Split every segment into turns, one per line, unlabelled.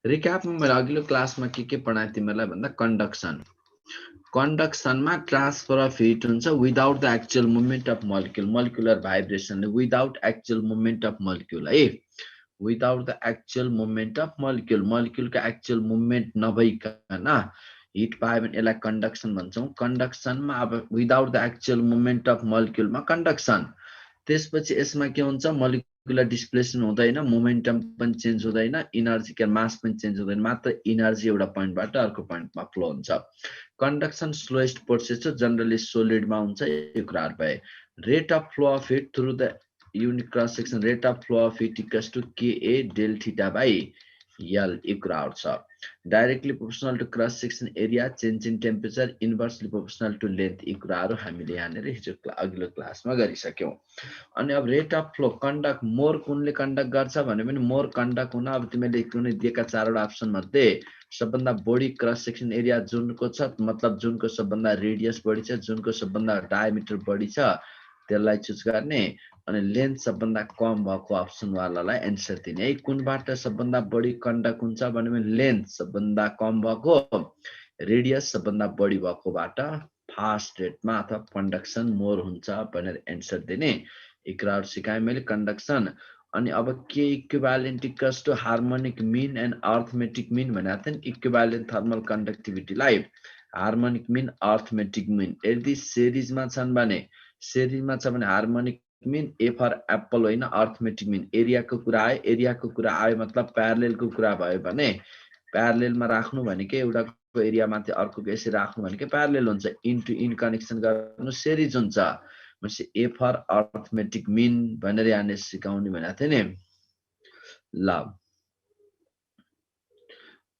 रिक्यापमा मैले अघिल्लो क्लासमा के पढाएँ तिमीहरूलाई भन्दा कन्डक्सन कन्डक्सनमा ट्रान्सफर अफ हिट हुन्छ without the actual movement of molecule molecular भाइब्रेसनले without actual movement of molecule है without the actual movement of molecule मलिक्युलको एक्चुअल मुभमेन्ट नभइकन हिट पायो भने यसलाई कन्डक्सन भन्छौँ कन्डक्सनमा अब without the actual movement of मलिक्युलमा कन्डक्सन त्यसपछि यसमा के हुन्छ मलिकुलर डिस्प्लेसमेन्ट हुँदैन मोमेन्टम पनि चेन्ज हुँदैन इनर्जी के मास पनि चेन्ज हुँदैन मात्र इनर्जी एउटा पोइन्टबाट अर्को पोइन्टमा फ्लो हुन्छ कन्डक्सन स्लोएस्ट प्रोसेस हो जनरली सोलिडमा हुन्छ यो कुराहरु भए rate of flow of heat through the unit cross section rate of flow of heat equals to KA del theta by L यो कुराहरु छ directly proportional to cross section area change in temperature inversely proportional to length यी कुराहरु हामीले यहाँनिर हिजो अघिल्लो क्लासमा गरिसक्यौं अनि अब rate of flow conduct more कुनले कन्डक्ट गर्छ भने पनि मोर कन्डक्ट हुन अब तिमीले कुनै दिएका चारवटा अप्सन मध्ये सबभन्दा बढी क्रस सेक्सन एरिया जुनको छ मतलब जुनको सबभन्दा रेडियस बढी छ जुनको सबभन्दा डायमिटर बढी छ त्यसलाई चुज गर्ने अनि लेन्थ सबभन्दा कम भएको अप्सन वालालाई एन्सर दिने है कुनबाट सबभन्दा बढी कन्डक्ट हुन्छ भने लेन्थ सबभन्दा कम भएको रेडियस सबभन्दा बढी भएकोबाट फास्ट रेटमा अथवा कन्डक्सन मोर हुन्छ भनेर एन्सर दिने इक्रार सिकाए मैले कन्डक्सन अनि अब के equivalent equals to harmonic mean and arithmetic mean भनेको थिएन इक्विभ्यालेन्ट थर्मल कन्डक्टिभिटीलाई हार्मोनिक मीन अर्थमेटिक मीन यदि सिरिजमा छन् भने सिरिजमा छ भने harmonic mean A for apple होइन अर्थमेटिक मीन एरियाको कुरा आयो एरियाको कुरा आयो मतलब प्यारलेलको कुरा भयो भने प्यारलेलमा राख्नु भनेकै एउटाको एरिया माथि अर्कोको यसरी राख्नु भनेकै प्यारलेल हुन्छ इन्टु इन कनेक्सन गर्नु सिरिज हुन्छ भनेपछि ए फर अर्थमेटिक मीन भनेर यहाँनिर सिकाउने भनेको थिएँ नि ल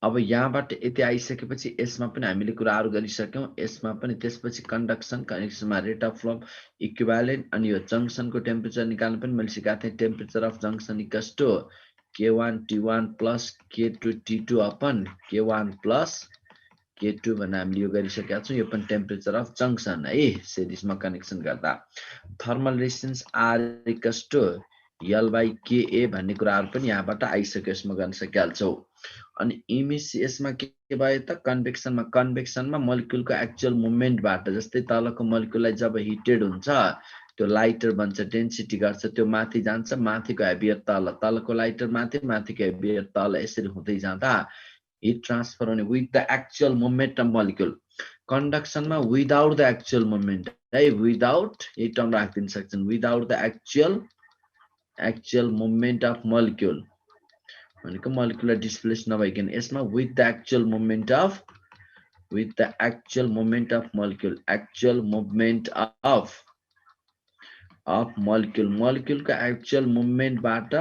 अब यहाँबाट यति आइसकेपछि यसमा पनि हामीले कुराहरु गरिसक्यौं यसमा पनि त्यसपछि कन्डक्सन कनेक्सनमा रेट अफ फ्लो इक्विभ्यालेन्ट अनि यो जंक्सनको टेम्परेचर निकाल्न पनि मैले सिकाएको थिएँ temperature of junction equals to K1 T1 plus K2 T2 upon K1 plus K2 भनेर हामीले यो गरिसकेका छौं यो पनि टेम्परेचर अफ जंक्सन है सिरिजमा कनेक्सन गर्दा thermal resistance R equals to L by KA भन्ने कुराहरु पनि यहाँबाट आइसक्यो यसमा गर्न सकिहाल्छौ अनि इमिसी यसमा के भयो त कन्वेक्सनमा मोलिक्युलको एक्चुअल मुभमेन्टबाट जस्तै तलको मोलिक्युललाई जब हिटेड हुन्छ त्यो लाइटर बन्छ डेन्सिटी गर्छ त्यो माथि जान्छ माथिको हेभियर तल तलको लाइटर माथि माथिको हेभियर तल यसरी हुँदै जाँदा हिट ट्रान्सफर हुने with the actual movement of molecule कन्डक्सनमा विदाउट द एक्चुअल मुभमेन्ट है विदाउट यही टर्म राख्दिन सक्छन् without the actual movement of molecule भनेको मोलिकुलर डिस्प्लेस नभइकन यसमा with the actual movement of molecule actual movement of मोलिक्युलको एक्चुअल मुभमेन्टबाट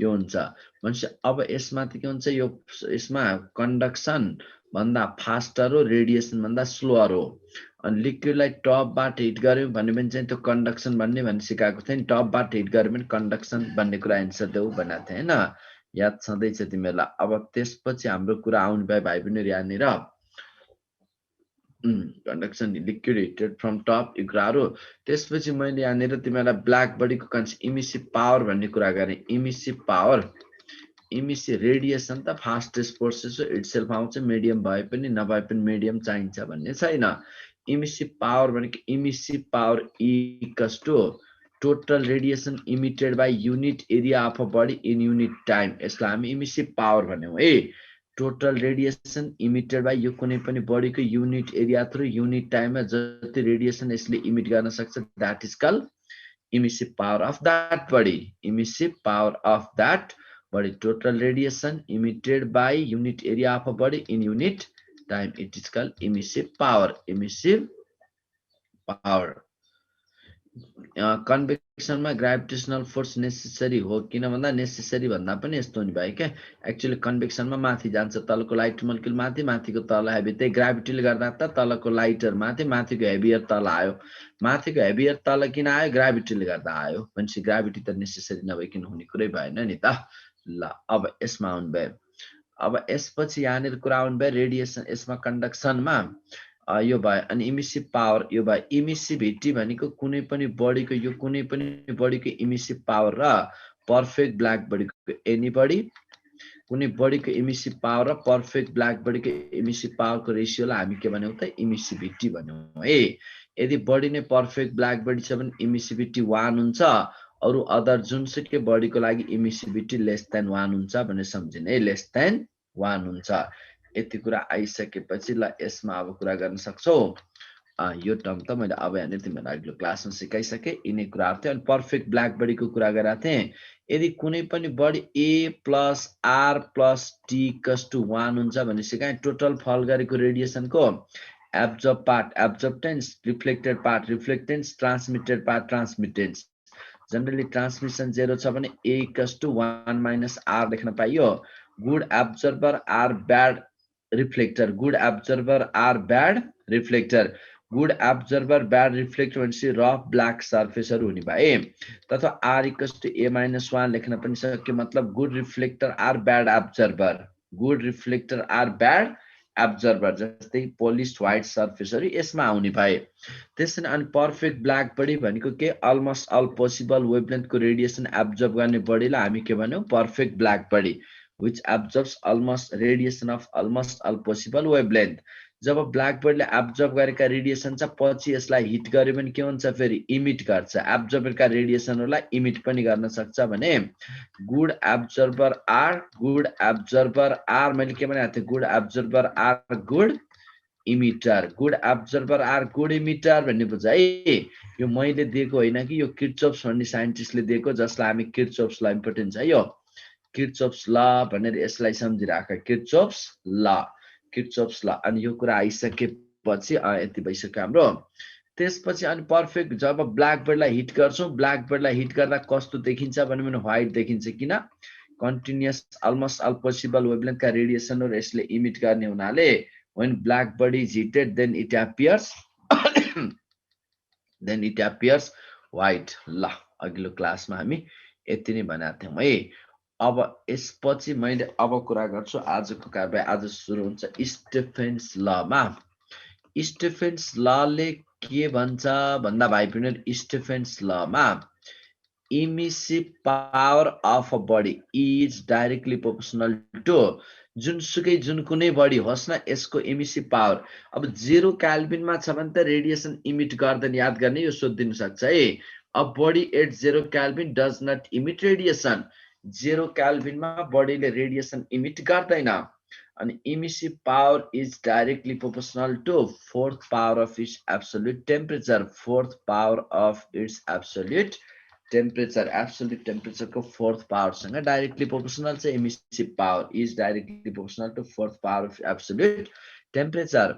यो हुन्छ भनेपछि अब यसमा के हुन्छ यो यसमा कन्डक्सन भन्दा फास्टर हो रेडिएसन भन्दा स्लोअर हो अनि लिक्विडलाई टपबाट हिट गर्यो भने पनि चाहिँ त्यो कन्डक्सन भन्ने सिकाएको थिएँ नि टपबाट हिट गर्यो भने कन्डक्सन भन्ने कुरा एन्सर देऊ भनेको थिएँ हैन याद छँदैछ तिमीहरूलाई अब त्यसपछि हाम्रो कुरा आउने भए भाइ पनि यहाँनिर conduction liquid heated from top इग्रारो त्यसपछि मैले यहाँनिर तिमीहरूलाई ब्ल्याक बडीको कन्सेप्ट इमिसिभ पावर भन्ने कुरा गरेँ इमिसिभ पावर इमिसिभ रेडिएसन त फास्टेस्ट प्रोसेस हो इटसेल्फ आउँछ मिडियम भए पनि नभए पनि मिडियम चाहिन्छ भन्ने छैन इमिसिभ पावर भनेको emissive power equals to total radiation emitted by unit area of a body in unit time यसलाई हामी इमिसिभ पावर भन्यौं है टोटल रेडिएसन इमिटेड बाइ यो कुनै पनि बडीको युनिट एरिया थ्रु युनिट टाइममा जति रेडिएसन यसले इमिट गर्न सक्छ that is called emissive power of that body emissive power of that body total radiation emitted by unit area of a body in unit time it is called emissive power कन्वेक्सनमा gravitational force necessary हो किन भन्दा necessary भन्दा पनि यस्तो हुने भयो क्या एक्चुअली कन्वेक्सनमा माथि जान्छ तलको लाइटर मोलिक्युल माथि माथिको तल हेभी त्यही ग्राभिटीले गर्दा त तलको लाइटर माथि माथिको हेभियर तल आयो माथिको हेभियर तल किन आयो ग्राभिटीले गर्दा आयो भनेपछि ग्राभिटी त नेसेसरी नभइकन हुने कुरै भएन नि त ल अब यसमा आउनु भयो अब यसपछि यहाँनिर कुरा आउनु भयो रेडिएसन यसमा कन्डक्सनमा यो भयो अनि इमिसिभ पावर यो भयो इमिसिभिटी भनेको कुनै पनि बडीको यो कुनै पनि बडीको इमिसिभ पावर र पर्फेक्ट ब्ल्याक बडीको एनी बडी कुनै बडीको इमिसिभ पावर र पर्फेक्ट ब्ल्याक बडीको इमिसिभ पावरको रेसियोलाई हामी के भन्यौं त इमिसिभिटी भन्यौं है। यदि बडी नै पर्फेक्ट ब्ल्याक बडी छ भने इमिसिभिटी 1 हुन्छ, अरु अदर जुनसुकै बडीको लागि इमिसिभिटी लेस देन 1 हुन्छ भनेर सम्झिने है, लेस देन 1 हुन्छ। यति कुरा आइसकेपछि ल यसमा अब कुरा गर्न सक्छौ। यो टर्म त मैले अब यहाँनिर तिमीलाई अघिल्लो क्लासमा सिकाइसके। यिनै कुराहरु थियो। अनि पर्फेक्ट ब्ल्याक बडीको कुरा गरेको थिएँ। यदि कुनै पनि body A plus R plus T equals to 1 हुन्छ भने सिकाएँ। टोटल फल गरेको रेडिएसनको absorb part absorptance, reflected part reflectance, transmitted part transmittance. Generally transmission 0 छ भने A equals to 1 minus R लेख्न पाइयो। Good absorber are bad reflector, good absorber are bad reflector, good absorber bad reflector भनेपछि rough black सर्फेसहरु हुने भए। तथा R equals to A minus 1 लेख्न पनि सक्यो। मतलब good reflector are bad absorber, good reflector are bad absorber, जस्तै पोलिस्ड व्हाइट सर्फेसहरु यसमा आउने भए। त्यसैले अनि पर्फेक्ट ब्ल्याक बडी भनेको के अलमोस्ट अल पोसिबल वेभलेन्थको रेडिएसन एब्जर्ब गर्ने बडीलाई हामी के भन्यौं perfect black body, which absorbs almost radiation of almost all possible wavelength। जब ब्ल्याक बडीले एब्जर्ब गरेका रेडिएसन छ पछि यसलाई हिट गर्यो भने के हुन्छ फेरि इमिट गर्छ। एब्जर्बरका रेडिएसनहरुलाई इमिट पनि गर्न सक्छ भने गुड एब्जर्बर आर मैले के भनेको थिएँ good absorber are good emitter, good absorber are good emitter भन्ने बुझ है। यो मैले दिएको होइन कि यो किर्चोफ्स भन्ने साइन्टिस्टले दिएको, जसलाई हामी किर्चोफ्स ल इम्पोर्टेन्ट छ यो किर्चोफ्स ल भनेर यसलाई सम्झिराख, किर्चोफ्स ल, किर्चोफ्स ल। अनि यो कुरा आइसकेपछि यति भइसक्यो हाम्रो। त्यसपछि अनि पर्फेक्ट जब ब्ल्याक बडीलाई हिट गर्छौं, ब्ल्याक बडीलाई हिट गर्दा कस्तो देखिन्छ भने व्हाइट देखिन्छ। किन कन्टिन्युअस अलमोस्ट अल पोसिबल वेभलेन्थका रेडिएसनहरु यसले इमिट गर्ने हुनाले when black body is heated then it appears white। ल अघिल्लो क्लासमा हामी यति नै भनेका थियौं है। अब यसपछि मैले अब कुरा गर्छु आजको कार्य। आज सुरु हुन्छ स्टेफेन्स लमा। स्टेफेन्स लले के भन्छ भन्दा भाइ बहिनीहरु, स्टेफेन्स लमा emissive power of a body is directly proportional to जुनसुकै जुन कुनै बडी होस् न यसको इमिसिभ पावर। अब 0 केल्भिनमा छ भने त रेडिएसन इमिट गर्दैन, याद गर्ने यो सोधिदिन सक्छ है। A body at 0 kelvin does not emit radiation, 0 केल्भिनमा बडीले रेडिएसन इमिट गर्दैन। अनि emissive power is directly proportional to fourth power of its absolute temperature, fourth power of its absolute temperature, absolute टेम्परेचरको फोर्थ पावरसँग डाइरेक्टली प्रोपोर्सनल छ emissive power is directly proportional to fourth power of absolute temperature.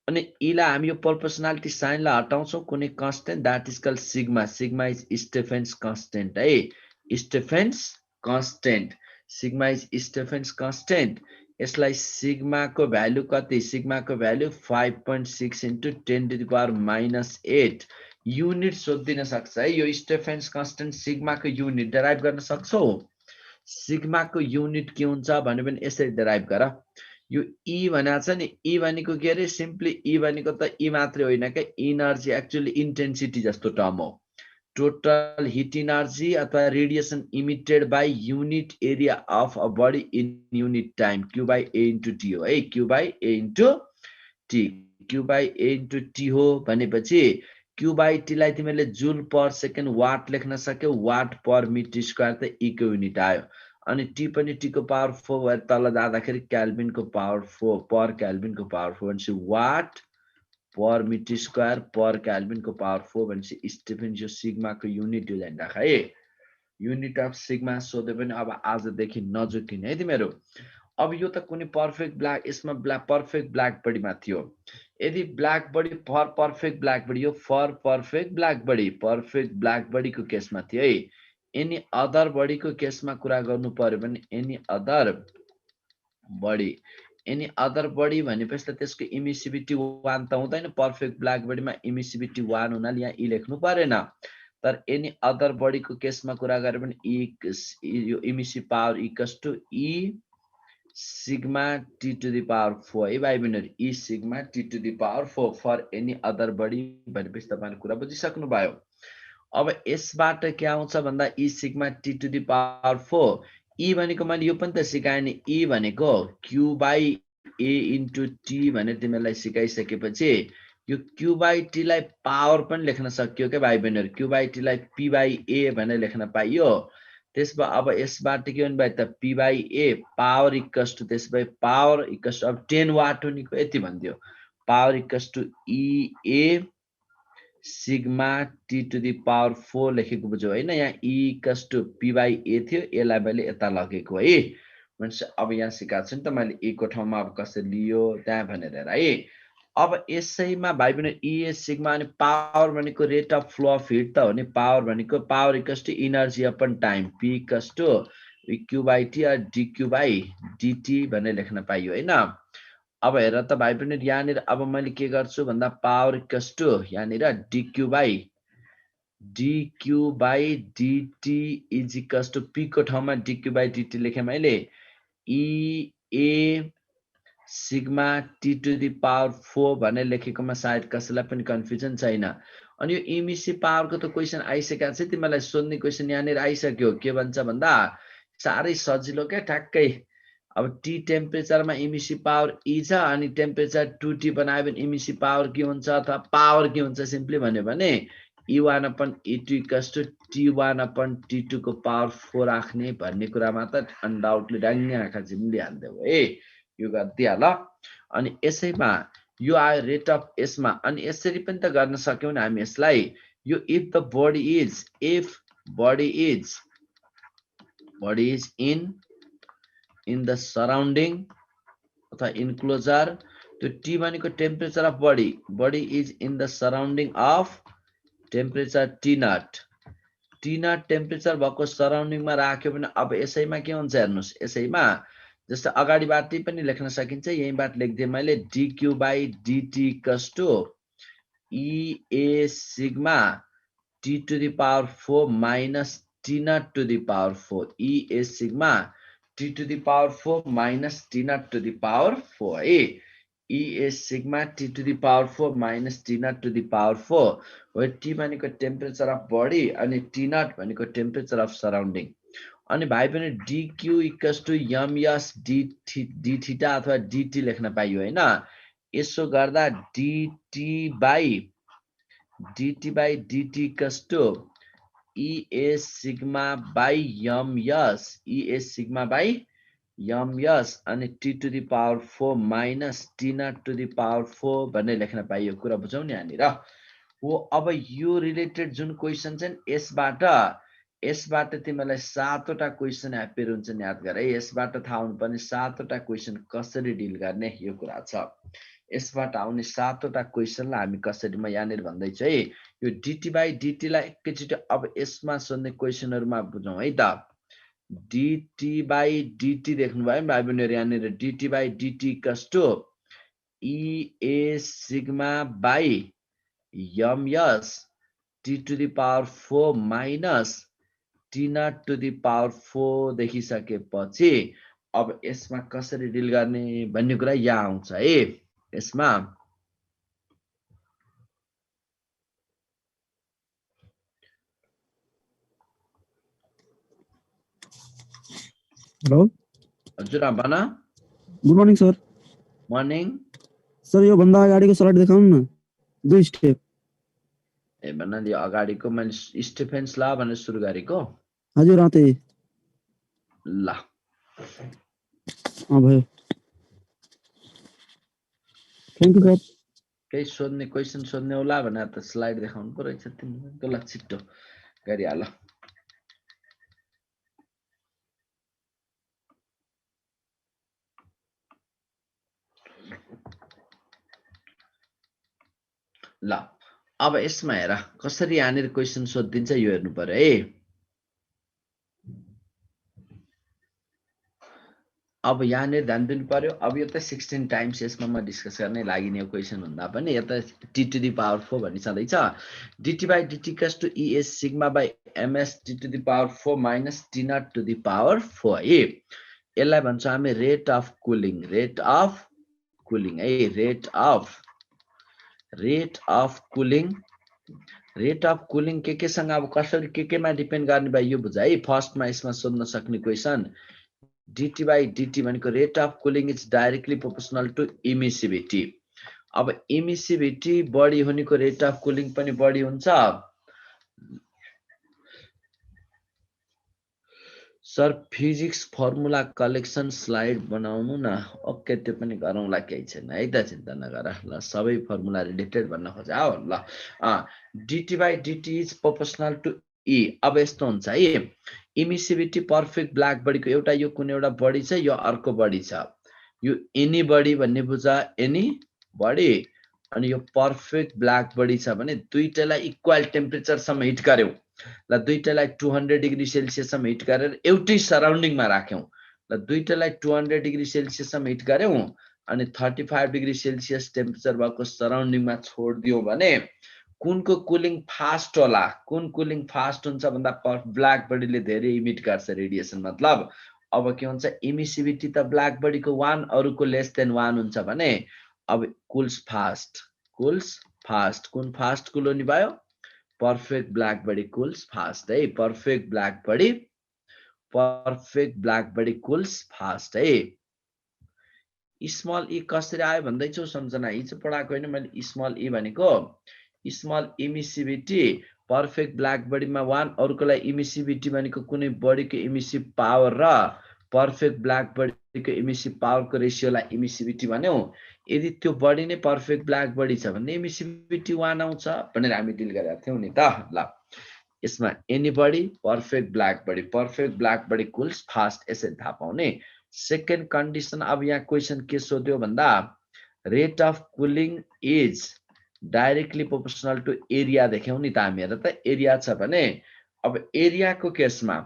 अनि इलाई हामी यो proportionality साइनलाई हटाउँछौं कुनै constant that is called sigma, sigma is Stefan's constant है, Stefan's constant, sigma is Stefan's constant. यसलाई सिग्माको भ्यालु कति, सिग्माको value 5.6 into 10 to the power -8 unit सोधिन सक्छ है। यो स्टेफेन्स कन्स्टेन्ट सिग्माको युनिट डेराइभ गर्न सक्छौ। सिग्माको युनिट के हुन्छ भने यसरी डेराइभ गर। यो ई भनेको छ नि, ई भनेको के अरे सिम्पली ई भनेको त ई मात्रै होइन के इनर्जी, एक्चुअली इन्टेन्सिटी जस्तो टर्म हो। टोटल हिट इनर्जी अथवा radiation emitted by unit area of a body in unit time, Q by A into T हो है, Q by A into T, Q by A into T हो भनेपछि Q by T लाई तिमीले joule per second what लेख्न सक्यौ, what per metre square त E को unit आयो। अनि T पनि T को पावर 4 भएर तल जाँदाखेरि केल्भिन को पावर 4 पर केल्भिन को पावर 4 भनेपछि watt per metre square per kelvin को पावर 4 भनेपछि स्टेफेन्स यो सिग्मा को युनिट यो जान राख है। युनिट अफ सिग्मा सोधे पनि अब आजदेखि नजुकिने है तिमीहरु। अब यो त कुनै पर्फेक्ट ब्ल्याक, यसमा पर्फेक्ट ब्ल्याक बडीमा थियो। यदि black body for perfect black body, यो for perfect black body, perfect black body को केसमा थियो है। एनी अदर बडी को केसमा कुरा गर्नु पर्यो भने any other body, any other body भनेपछि त त्यसको इमिसिभिटी 1 त हुँदैन। पर्फेक्ट ब्ल्याक बडीमा इमिसिभिटी 1 हुनाले यहाँ ई लेख्नु परेन। तर एनी अदर बडी को केसमा कुरा गर्यो भने यो emissive power equals to e sigma T to the power 4 है भाइ बहिनीहरु, e sigma T to the power 4 for any other body भनेपछि तपाईहरुले कुरा बुझिसक्नु भयो। अब यसबाट के आउँछ भन्दा ई sigma T to the power 4, E भनेको मैले यो पनि त सिकाएँ नि, E भनेको Q by A into T भनेर तिमीलाई सिकाइसकेपछि यो Q by T लाई पावर पनि लेख्न सकियो के भाइ बहिनीहरु, Q by T लाई P by A भनेर लेख्न पाइयो। त्यसमा अब यसबाट के हुने भयो त P by A power equals to त्यसमा पावर इक्वल्स टु अब 10 वाट हुनेको यति भन्दियो, power equals to EA sigma T to the power 4 लेखेको बुझ्यौ हैन। यहाँ E equals to P by A थियो, यसलाई मैले यता लगेको है। भनेपछि अब यहाँ सिकाएको छु नि त मैले E को ठाउँमा अब कसरी लियो त्यहाँ भनेर हेर है। अब यसैमा भाइ बहिनी E सिग्मा अनि पावर भनेको rate of flow of heat त हो नि, पावर भनेको power equals to energy upon time, P equals to Q by T or dQ by dt भनेर लेख्न पाइयो हैन। अब हेर त भाइ पनि यहाँनिर अब मैले के गर्छु भन्दा पावर इक्वल्स टु यहाँनिर dQ by dt is equals to P को ठाउँमा dQ by dt लेखेँ मैले, EA sigma T to the power 4 भनेर लेखेकोमा सायद कसैलाई पनि कन्फ्युजन छैन। अनि यो इमिसी पावरको त क्वेशन आइसकेको छ, तिमीलाई सोध्ने क्वेशन यहाँनिर आइसक्यो। के भन्छ भन्दा साह्रै सजिलो क्या, ठ्याक्कै अब T टेम्परेचरमा इमिसी पावर E छ अनि टेम्परेचर 2T बनायो भने इमिसी पावर के हुन्छ अथवा पावर के हुन्छ सिम्पली भन्यो भने E1 upon E2 equals to T1 upon T2 को पावर 4 राख्ने भन्ने कुरामा त अनडाउटली डाङ्गे आँखा जिम्लिहाल्थ्यौ है, यो गरिदिहाल। अनि यसैमा यो आयो रेट अफ यसमा, अनि यसरी पनि त गर्न सक्यौं नि हामी यसलाई, यो if the body is in the surrounding अथवा इन्क्लोजर, त्यो T भनेको temperature of body is in the surrounding of temperature T naught temperature भएको सराउन्डिङमा राख्यो भने अब यसैमा के हुन्छ हेर्नुस्, यसैमा जस्तो अगाडिबाट पनि लेख्न सकिन्छ, यहीँबाट लेख्दिएँ मैले dQ by dt equals to EA sigma T to the power 4 minus T naught to the power 4, EA sigma T to the power 4 minus T naught to the power 4 है। EA sigma T to the power 4 minus T naught to the power 4 where T भनेको temperature of body अनि T naught भनेको temperature of surrounding. अनि भाइ पनि dQ equals to ms d theta अथवा dt लेख्न पाइयो हैन। यसो गर्दा dt by dt equals to EA sigma by ms, EA sigma by ms अनि T to the power 4 minus T naught to the power 4 भनेर लेख्न पाइयो, कुरा बुझौँ नि यहाँनिर हो। अब यो रिलेटेड जुन क्वेशन छ यसबाट तिमीलाई 7 वटा क्वेशन एपियर हुन्छन्, याद गर है। यसबाट थाहा हुनुपर्ने 7 वटा क्वेशन कसरी डिल गर्ने यो कुरा छ। यसबाट आउने 7 वटा क्वेशनलाई हामी कसरी, म यहाँनिर भन्दैछु है। यो dt by dt लाई एकैचोटि अब यसमा सोध्ने क्वेशनहरुमा बुझौँ है त। dt by dt देख्नु भयो नि भाइ बहिनीहरु, यहाँनिर dt by dt equals to EA sigma by ms T to the power 4 minus T naught to the power 4 देखिसकेपछि अब यसमा कसरी डिल गर्ने भन्ने कुरा यहाँ आउँछ है। यसमा
हेलो
हजुर भन।
Good morning sir.
Morning
sir यो भन्दा अगाडिको स्लाइड देखाउनु न, 2 स्टेप।
ए भन्नाले अगाडिको मैले स्टेफेन्स ला भनेर सुरु गरेको।
हजुर अँ त्यही।
ल
भयो, थ्याङ्क यू सर।
केही सोध्ने क्वेशन सोध्ने होला भने त स्लाइड देखाउनु पो रहेछ तिमीलाई, ल छिट्टो गरिहाल। ल अब यसमा हेर कसरी यहाँनिर क्वेशन सोधिदिन्छ यो हेर्नु पर्यो है। अब यहाँनिर ध्यान दिनु पर्यो। अब यो त 16 टाइम्स यसमा म डिस्कस गर्ने लागि यो क्वेशन भन्दा पनि यता T to the power 4 भन्ने छँदैछ। dt by dt equals to EA sigma by ms T to the power 4 minus T naught to the power 4 है। यसलाई भन्छ हामी रेट अफ कुलिङ है, rate of cooling rate of cooling के सँग अब कसरी केमा डिपेन्ड गर्ने भयो यो बुझ है। फर्स्टमा यसमा सोध्न सक्ने क्वेसन dt by dt भनेको rate of cooling is directly proportional to emissivity. अब इमिसिभिटी बढी हुनेको रेट अफ कुलिङ पनि बढी हुन्छ। Sir physics formula collection slide बनाउनु न। ओके त्यो पनि गरौँला, केही छैन है त, चिन्ता नगर ल। सबै फर्मुला रिलेटेड भन्न खोजा हो ल। dt by dt is proportional to e. अब यस्तो हुन्छ है, इमिसिभिटी पर्फेक्ट ब्ल्याक बडीको एउटा यो कुन एउटा बडी छ, यो अर्को बडी छ। यो एनी बडी भन्ने बुझ, एनी बडी। अनि यो पर्फेक्ट ब्ल्याक बडी छ भने दुईटैलाई इक्वल टेम्परेचरसम्म हिट गर्यौ ल। दुईटैलाई 200 डिग्री सेल्सियससम्म हिट गरेर एउटै सराउन्डिङमा राख्यौं ल। दुईटैलाई 200 डिग्री सेल्सियससम्म हिट गर्यौं अनि 35 डिग्री सेल्सियस टेम्परेचर भएको सराउन्डिङमा छोडिदियौं भने कुनको कुलिङ फास्ट होला? कुन कुलिङ फास्ट हुन्छ भन्दा ब्ल्याक बडीले धेरै इमिट गर्छ रेडिएसन। मतलब अब के हुन्छ, इमिसिभिटी त ब्ल्याक बडीको 1 अरुको लेस देन 1 हुन्छ भने अब कुल्स फास्ट। कुल्स फास्ट कुन फास्ट कुल हुने भयो? Perfect black body cools fast है। Perfect black body cools fast है। स्मल ई कसरी आयो भन्दैछु सम्झना, हिजो पढाएको होइन मैले। स्मल ई भनेको स्मल इमिसिभिटी पर्फेक्ट ब्ल्याक बडीमा 1 अरुकोलाई इमिसिभिटी भनेको कुनै बडीको इमिसिभ पावर र पर्फेक्ट ब्ल्याक बडीको इमिसिभ पावरको रेशियोलाई इमिसिभिटी भन्यौ। यदि त्यो बडी नै पर्फेक्ट ब्ल्याक बडी छ भने इमिसिभिटी 1 आउँछ भनेर हामी डिल गरेका थियौं नि त ल। यसमा any body perfect black body cools fast, यसरी थाहा पाउने। सेकेन्ड कन्डिसन, अब यहाँ क्वेसन के सोध्यो भन्दा rate of cooling is directly proportional to area देख्यौं नि त हामी। हेर त एरिया छ भने अब एरियाको केसमा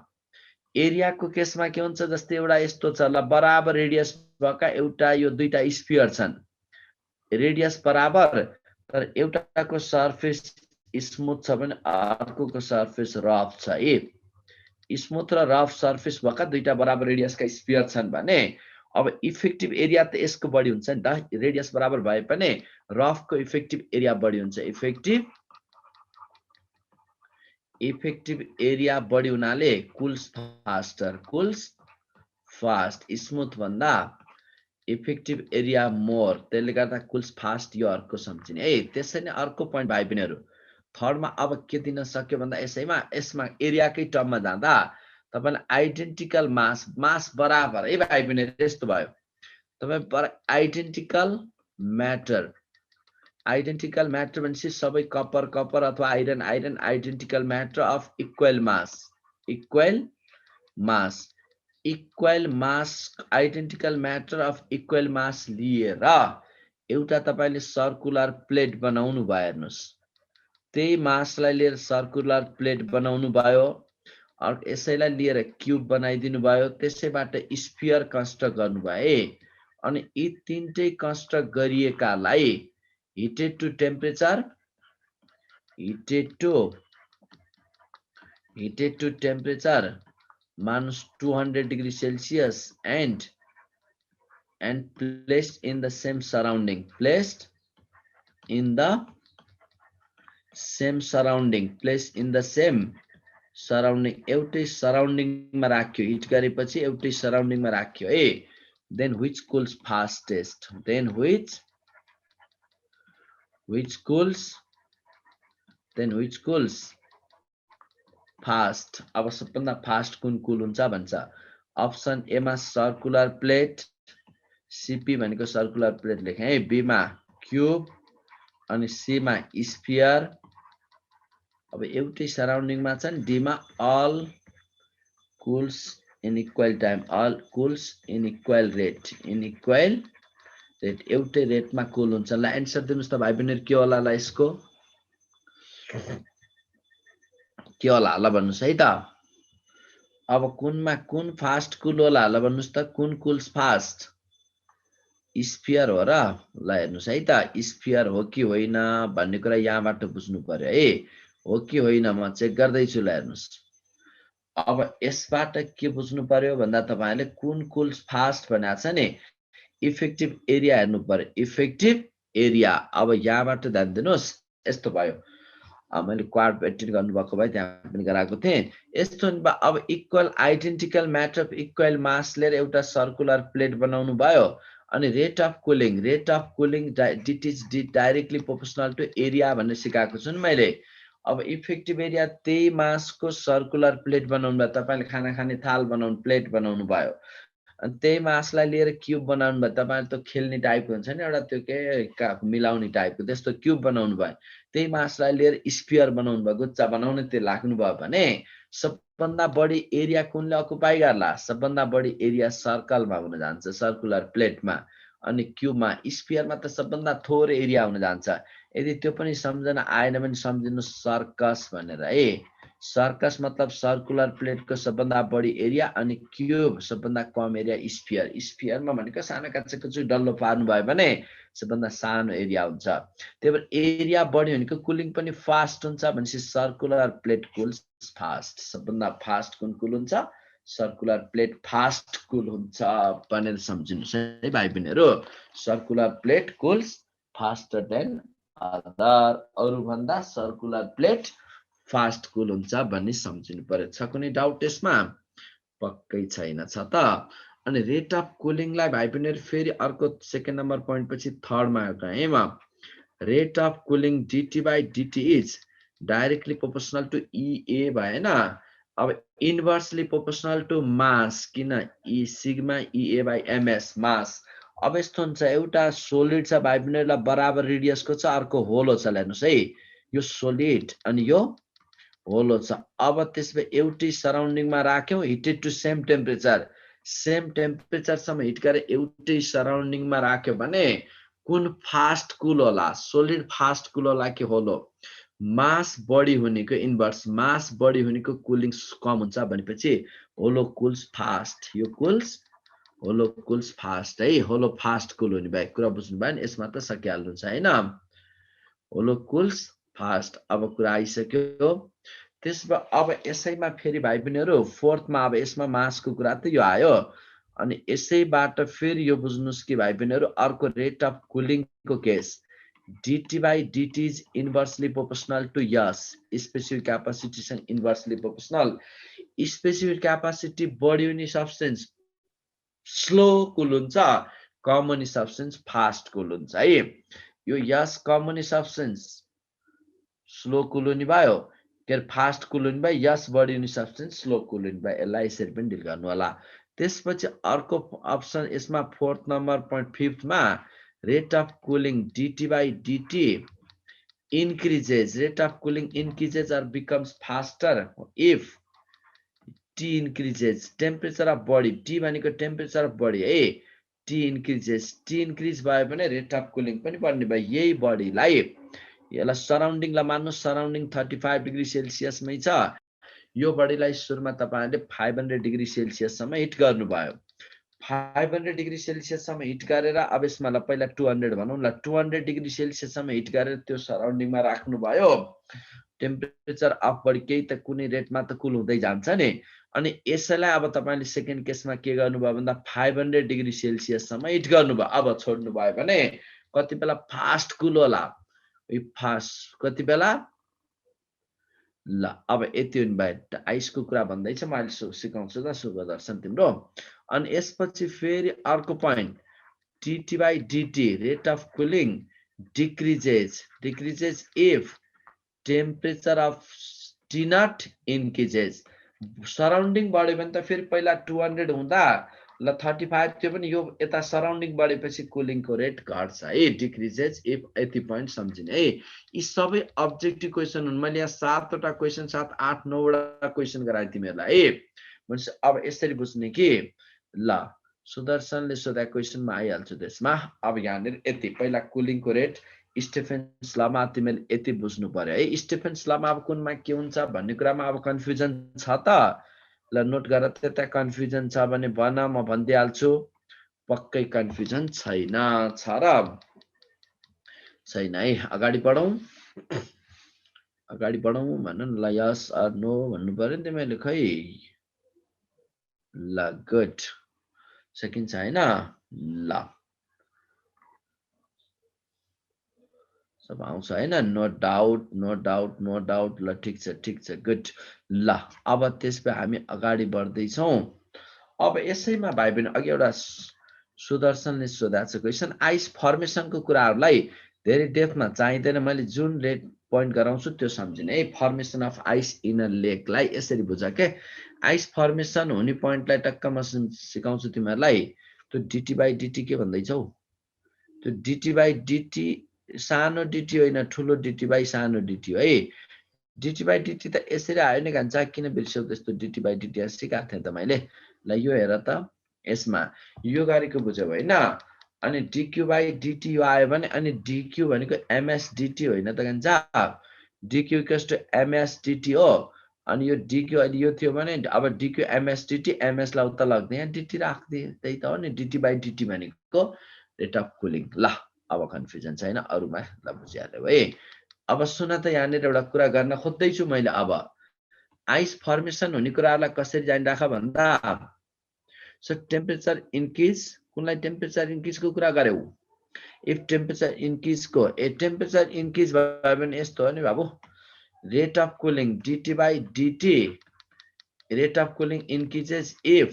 के हुन्छ, जस्तै एउटा यस्तो छ ल, बराबर रेडियस भएका एउटा यो दुईटा स्फियर छन्, रेडियस बराबर, तर एउटाको सर्फेस स्मुथ छ भने अर्कोको सर्फेस रफ छ। स्मुथ र रफ सर्फेस भएका दुईटा बराबर रेडियसका स्फियर छन् भने अब इफेक्टिभ एरिया त यसको बढी हुन्छ नि त। रेडियस बराबर भए पनि रफको इफेक्टिभ एरिया बढी हुन्छ। इफेक्टिभ एरिया बढी हुनाले कुल्स फास्ट। स्मुथ भन्दा इफेक्टिभ एरिया मोर, त्यसले गर्दा कुल्स फास्ट। यो अर्को सम्झिने है। त्यसै नै अर्को पोइन्ट भाइ बहिनीहरु, थर्डमा अब के दिन सक्यो भन्दा यसमा एरियाकै टर्ममा जाँदा तपाईलाई आइडेन्टिकल मास बराबर है भाइ बहिनीहरु, यस्तो भयो। तपाई आइडेन्टिकल म्याटर भनेपछि सबै कपर अथवा iron identical matter of equal mass identical matter of equal mass लिएर एउटा तपाईले सर्कुलर प्लेट बनाउनु भयो। हेर्नुस्, त्यही मासलाई लिएर सर्कुलर प्लेट बनाउनु भयो। अर्को यसैलाई लिएर क्यूब बनाइदिनु भयो। त्यसैबाट स्फियर कन्स्ट्रक्ट गर्नु भयो। अनि यी तीनटै कन्स्ट्रक्ट गरिएकालाई heated to temperature -200 degree Celsius and placed in the same surrounding, एउटै सराउन्डिङमा राख्यो। हिट गरेपछि एउटै सराउन्डिङमा राख्यो है। then which cools fastest, fast. अब सबभन्दा फास्ट कुन कुल हुन्छ भन्छ। अप्सन ए मा सर्कुलर प्लेट, सीपी भनेको सर्कुलर प्लेट लेखे है, बी मा क्यूब अनि सी मा स्फियर। अब एउटै सराउन्डिङमा छन्। डी मा अल कुल्स इन इक्वल टाइम, एउटै रेटमा कुल हुन्छ। ल एन्सर दिनुस् त भाइ बहिनीहरु, के होला ल यसको? के होला ल भन्नुस् है त। अब कुनमा कुन फास्ट कुल होला ल भन्नुस् त। कुन कुल्स फास्ट? स्फियर हो र? ल हेर्नुस् है त, स्फियर हो कि होइन भन्ने कुरा यहाँबाट बुझ्नु पर्यो है। हो कि होइन म चेक गर्दै छु। ल हेर्नुस्, अब यसबाट के बुझ्नु पर्यो भन्दा तपाईहरुले कुन कुल्स फास्ट भनेको छ नि, इफेक्टिभ एरिया हेर्नु पर्यो। इफेक्टिभ एरिया, अब यहाँबाट ध्यान दिनुस्, यस्तो भयो। मैले क्वाड एटेन्ड गर्नुभएको भए त्यहाँ पनि गराएको थिएँ। यस्तो अब equal identical matter of equal mass लिएर एउटा सर्कुलर प्लेट बनाउनु भयो अनि रेट अफ कुलिङ डिट is directly proportional to area भनेर सिकाएको छु नि मैले। अब इफेक्टिभ एरिया त्यही मासको सर्कुलर प्लेट बनाउनु भयो, तपाईँले खाना खाने थाल बनाउनु प्लेट बनाउनु भयो अनि त्यही मासलाई लिएर क्युब बनाउनु भयो, तपाईँले त खेल्ने टाइपको हुन्छ नि एउटा त्यो के मिलाउने टाइपको त्यस्तो क्युब बनाउनु भयो, त्यही मासलाई लिएर स्पियर बनाउनु भयो, गुच्चा बनाउने त्यो लाग्नु भयो भने सबभन्दा बढी एरिया कुनले अकुपाई गर्ला? सबभन्दा बढी एरिया सर्कलमा हुन जान्छ, सर्कुलर प्लेटमा। अनि क्युबमा स्पियरमा त सबभन्दा थोरै एरिया हुन जान्छ। यदि त्यो पनि सम्झना आएन भने सम्झिनु सर्कस भनेर है। सर्कस मतलब सर्कुलर प्लेटको सबभन्दा बढी एरिया अनि क्युब सबभन्दा कम एरिया स्पियर। स्पियरमा भनेको सानो काचेको डल्लो पार्नु भयो भने सबभन्दा सानो एरिया हुन्छ। त्यही भएर एरिया बढी भनेको कुलिङ पनि फास्ट हुन्छ भनेपछि सर्कुलर प्लेट कुल्स फास्ट। सबभन्दा फास्ट कुन कुल हुन्छ? सर्कुलर प्लेट फास्ट कुल हुन्छ भनेर सम्झिनुहोस् है भाइ बहिनीहरू। Circular plate cools faster than other, अरूभन्दा सर्कुलर प्लेट फास्ट कुल हुन्छ भन्ने सम्झिनु पर्यो। छ कुनै डाउट यसमा? पक्कै छैन छ त। अनि रेट अफ कुलिङलाई भाइ बहिनीहरू फेरि अर्को सेकेन्ड नम्बर पोइन्ट पछि थर्डमा एउटा है म rate of cooling dt by dt is directly proportional to E A भएन, अब इन्भर्सली प्रोपोर्सनल टु मास, किन E sigma E A by m s mass. अब यस्तो हुन्छ एउटा सोलिड छ भाइ बहिनीहरूलाई बराबर रेडियसको छ, अर्को होलो छ, हेर्नुहोस् है यो सोलिड अनि यो होलो छ। अब त्यसमा एउटै सराउन्डिङमा राख्यौँ हिटेड टु सेम टेम्परेचरसम्म हिट गरेर एउटै सराउन्डिङमा राख्यो भने कुन फास्ट कुल होला? सोलिड फास्ट कुल होला कि होलो? मास बढी हुनेको इन्भर्स, मास बढी हुनेको कुलिङ कम हुन्छ भनेपछि होलो कुल्स फास्ट। यो कुल्स होलो कुल्स फास्ट है, होलो फास्ट कुल हुने भयो। कुरा बुझ्नु भयो नि? यसमा त सकिहाल्नुहुन्छ हैन? होलो कुल्स फास्ट। अब कुरा आइसक्यो। त्यसमा अब यसैमा फेरि भाइ बहिनीहरू फोर्थमा अब यसमा मासको कुरा त यो आयो अनि यसैबाट फेरि यो बुझ्नुस् कि भाइ बहिनीहरू अर्को रेट अफ कुलिङको case dt by dt is inversely proportional to यस, स्पेसिफिक क्यापासिटीसँग इन्भर्सली प्रोपोर्सनल। स्पेसिफिक क्यापासिटी बढी हुने सब्सटेन्स स्लो कुल हुन्छ, कम हुने सब्सटेन्स फास्ट कुल हुन्छ है। यो यस कम हुने सब्सटेन्स स्लो कुल हुने भयो, के अरे फास्ट कुल हुने भयो, यस बढी हुने सब्सटेन्स स्लो कुल हुने भयो। यसलाई यसरी पनि डिल गर्नु होला। त्यसपछि अर्को अप्सन यसमा फोर्थ नम्बर पोइन्ट फिफ्थमा rate of cooling dt by dt increases, rate of cooling increases or becomes faster if T increases, temperature of body, T भनेको temperature of body है, T increases, T increase भयो भने rate of cooling पनि बढ्ने भयो। यही बडीलाई यसलाई सराउन्डिङलाई मान्नु, सराउन्डिङ 35 डिग्री सेल्सियसमै छ, यो बडीलाई सुरुमा तपाईहरुले 500 डिग्री सेल्सियससम्म हिट गर्नुभयो। 500 डिग्री सेल्सियससम्म हिट गरेर अब यसमा ल पहिला 200 भनौँ ल, 200 डिग्री सेल्सियससम्म हिट गरेर त्यो सराउन्डिङमा राख्नुभयो। टेम्परेचर अफ बडी केही त कुनै रेटमा त कुल हुँदै जान्छ नि। अनि यसैलाई अब तपाईले सेकेन्ड केसमा के गर्नुभयो भन्दा 500 डिग्री सेल्सियससम्म हिट गर्नुभयो। अब छोड्नु भयो भने कति बेला फास्ट कुल होला? फास्ट कति बेला? ल अब यति हुने भयो। आइसको कुरा भन्दैछ, म अहिले सिकाउँछु त शुभदर्शन तिम्रो। अनि यसपछि फेरि अर्को point d t by d t rate of cooling decreases if temperature of T naught increases. Surrounding बढ्यो भने त फेरि पहिला 200 हुँदा ल 35 थियो पनि यो यता सराउन्डिङ बढेपछि कुलिङको रेट घट्छ है, डिक्रिजेस इफ। यति पोइन्ट सम्झिने है। यी सबै अब्जेक्टिभ क्वेसन हुन्। मैले यहाँ 7 वटा क्वेसन 7 8 9 वटा क्वेसन गराएँ तिमीहरूलाई है। भनेपछि अब यसरी बुझ्ने कि ल सुदर्शनले सोधा क्वेसनमा आइहाल्छु त्यसमा। अब यहाँनिर यति पहिला कुलिङको रेट स्टेफेन्स लमा तिमीले यति बुझ्नु पर्यो है। स्टेफेन्स लमा अब कुनमा के हुन्छ भन्ने कुरामा अब कन्फ्युजन छ त? ल नोट गर, त्यता कन्फ्युजन छ भने भन, म भनिदिइहाल्छु। पक्कै कन्फ्युजन छैन, छ र छैन है? अगाडि बढौँ, अगाडि बढौँ भन न ल, यस अर नो भन्नु पर्यो नि तिमीले खै। ल गुड, सकिन्छ हैन? ल सब आउँछ हैन नो डाउट ल ठीक छ गुड ल अब त्यसपछि हामी अगाडि बढ्दै छौं अब यसैमा भाइ बहिनी अघि एउटा सुदर्शनले सोधेको छ क्वेशन आइस फर्मेसनको कुराहरुलाई धेरै डेप्थमा चाहिदैन मैले जुन रेट पोइन्ट गराउँछु त्यो सम्झिने है formation of ice in a लेकलाई यसरी बुझ के आइस फर्मेसन हुने पोइन्टलाई टक्क म सिकाउँछु तिमीहरुलाई त्यो dt बाइ dt के भन्दै छौ त्यो dt बाइ dt सानो dt होइन ठुलो dt बाइ सानो dt हो है dt बाइ dt त यसरी आयो नि गान्छ किन बिर्स्यौ त्यस्तो dt बाइ dt सिकाएको थिएँ त मैले ल यो हेर त यसमा यो गरेको बुझ्यौ हैन अनि dq बाइ dt यो आयो भने अनि dq भनेको ms dt होइन त गान्छ dq equals to ms dt हो अनि यो dq अहिले यो थियो भने अब dq ms dt ms लाई उता लग्दै यहाँ dt राख्दिए त्यही त हो नि dt बाइ dt भनेको रेट अफ कुलिङ ल अब कन्फ्युजन छैन अरुमा ल बुझिहाल्यौ है अब सुन त यहाँनिर एउटा कुरा गर्न खोज्दैछु मैले अब आइस फर्मेसन हुने कुराहरुलाई कसरी जानिराख भन्दा सो टेम्परेचर इन्क्रिज कुनलाई टेम्परेचर इन्क्रिज को कुरा गर्यौ इफ टेम्परेचर इन्क्रिज को टेम्परेचर इन्क्रिज भयो भने यस्तो हो नि बाबु rate of cooling dt by dt rate of cooling increases if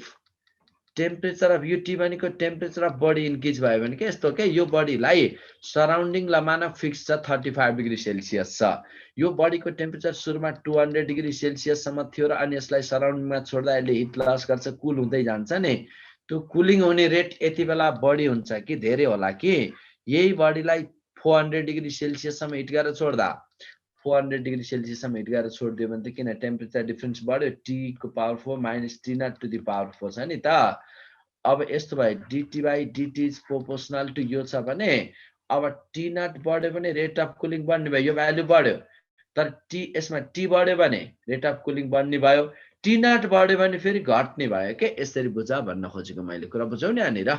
temperature of यो टी भनेको टेम्परेचर अफ बडी इन्क्रिज भयो भने के यस्तो के यो बडीलाई सराउन्डिङ लमाना फिक्स छ 35 डिग्री सेल्सियस छ यो बडीको टेम्परेचर सुरुमा 200 डिग्री सेल्सियस सम्म थियो र अनि यसलाई सराउन्डिङमा छोड्दा यसले हिट लस गर्छ कुल हुँदै जान्छ नि त्यो कुलिङ हुने रेट यति बेला बढी हुन्छ कि धेरै होला कि यही बडीलाई 400 डिग्री सेल्सियस सम्म हिट गरेर छोड्दा 400 डिग्री सेल्सियस सम्म हिट गरेर छोड्दियो भने त किन टेम्परेचर डिफरेन्स बढ्यो t को power 4 minus t naught to the power 4 छ नि त अब यस्तो भयो dt by dt is proportional to यो छ भने अब t नट बढ्यो भने रेट अफ कुलिङ बढ्ने भयो यो भ्यालु बढ्यो तर t यसमा t बढ्यो भने रेट अफ कुलिङ बढ्ने भयो t नट बढ्यो भने फेरि घट्ने भयो के यसरी बुझ भन्न खोजेको मैले कुरा बुझौ नि यहाँनिर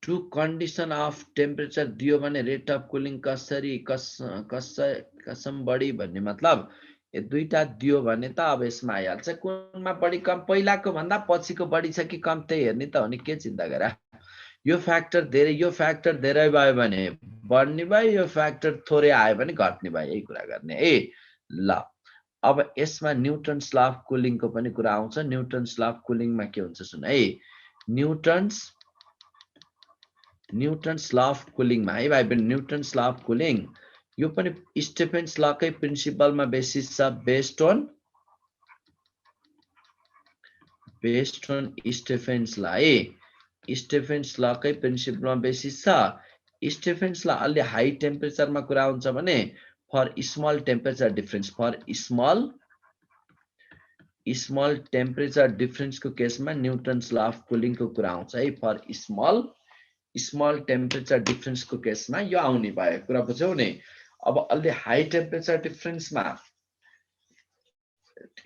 टु कन्डिसन अफ टेम्परेचर दियो भने रेट अफ कुलिङ कसरी कसम बढी भन्ने मतलब यो दुईटा दियो भने त अब यसमा आइहाल्छ कुनमा बढी कम पहिलाको भन्दा पछिको बढी छ कि कम त्यही हेर्ने त हो नि के चिन्ता गरे यो फ्याक्टर धेरै भयो भने बढ्ने भयो यो फ्याक्टर थोरै आयो भने घट्ने भयो यही कुरा गर्ने है ल अब यसमा न्युटन्स ल अफ कुलिङको पनि कुरा आउँछ न्युटन्स ल अफ कुलिङमा के हुन्छ सुन है न्युटन्स ल अफ कुलिङमा है भाइ बहिनी न्युटन्स ल अफ कुलिङ यो पनि स्टेफेन्स लकै प्रिन्सिपलमा बेसिस छ बेस्ड अन स्टेफेन्स ल है स्टेफेन्स लकै प्रिन्सिपलमा बेसिस छ स्टेफेन्स ल अलि हाई टेम्परेचरमा कुरा हुन्छ भने for small temperature difference for small temperature डिफरेन्सको केसमा न्युटन्स ल अफ कुलिङको कुरा आउँछ है फर स्मल टेम्परेचर डिफरेन्सको केसमा यो आउने भयो कुरा बुझ्यौ नि अब अलि हाई टेम्परेचर डिफरेन्समा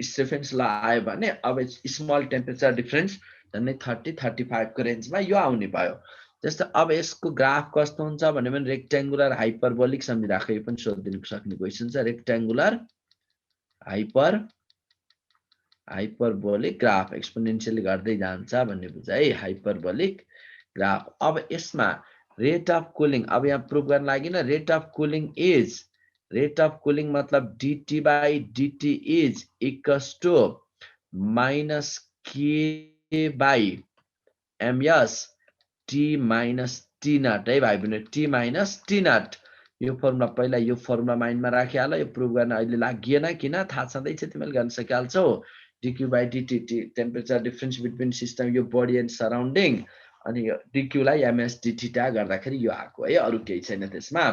स्टेफेन्स ल आयो भने अब स्मल टेम्परेचर डिफरेन्स झन्डै 30-35 को रेन्जमा यो आउने भयो जस्तो अब यसको ग्राफ कस्तो हुन्छ भन्यो भने रेक्ट्याङ्गुलर हाइपरबोलिक सम्झिराख यो पनि सोधिदिनु सक्ने क्वेशन छ रेक्ट्याङ्गुलर हाइपरबोलिक ग्राफ एक्सपोनेन्शियली घट्दै जान्छ भन्ने बुझ है हाइपरबोलिक ग्राफ अब यसमा रेट अफ कुलिङ अब यहाँ प्रुभ गर्न लागि न रेट अफ कुलिङ मतलब dt by dt is equals to minus k by ms t minus t naught है भाइ बहिनी t माइनस t नट यो फर्मुला पहिला यो फर्मुला माइन्डमा राखिहाल यो प्रुभ गर्न अहिले लागिएन किन थाहा छँदैछ तिमीले गर्न सकिहाल्छौ dq by dt temperature difference between system यो बडी एन्ड सराउन्डिङ अनि dq लाई ms dt ट्याग गर्दाखेरि यो आको है अरु केही छैन त्यसमा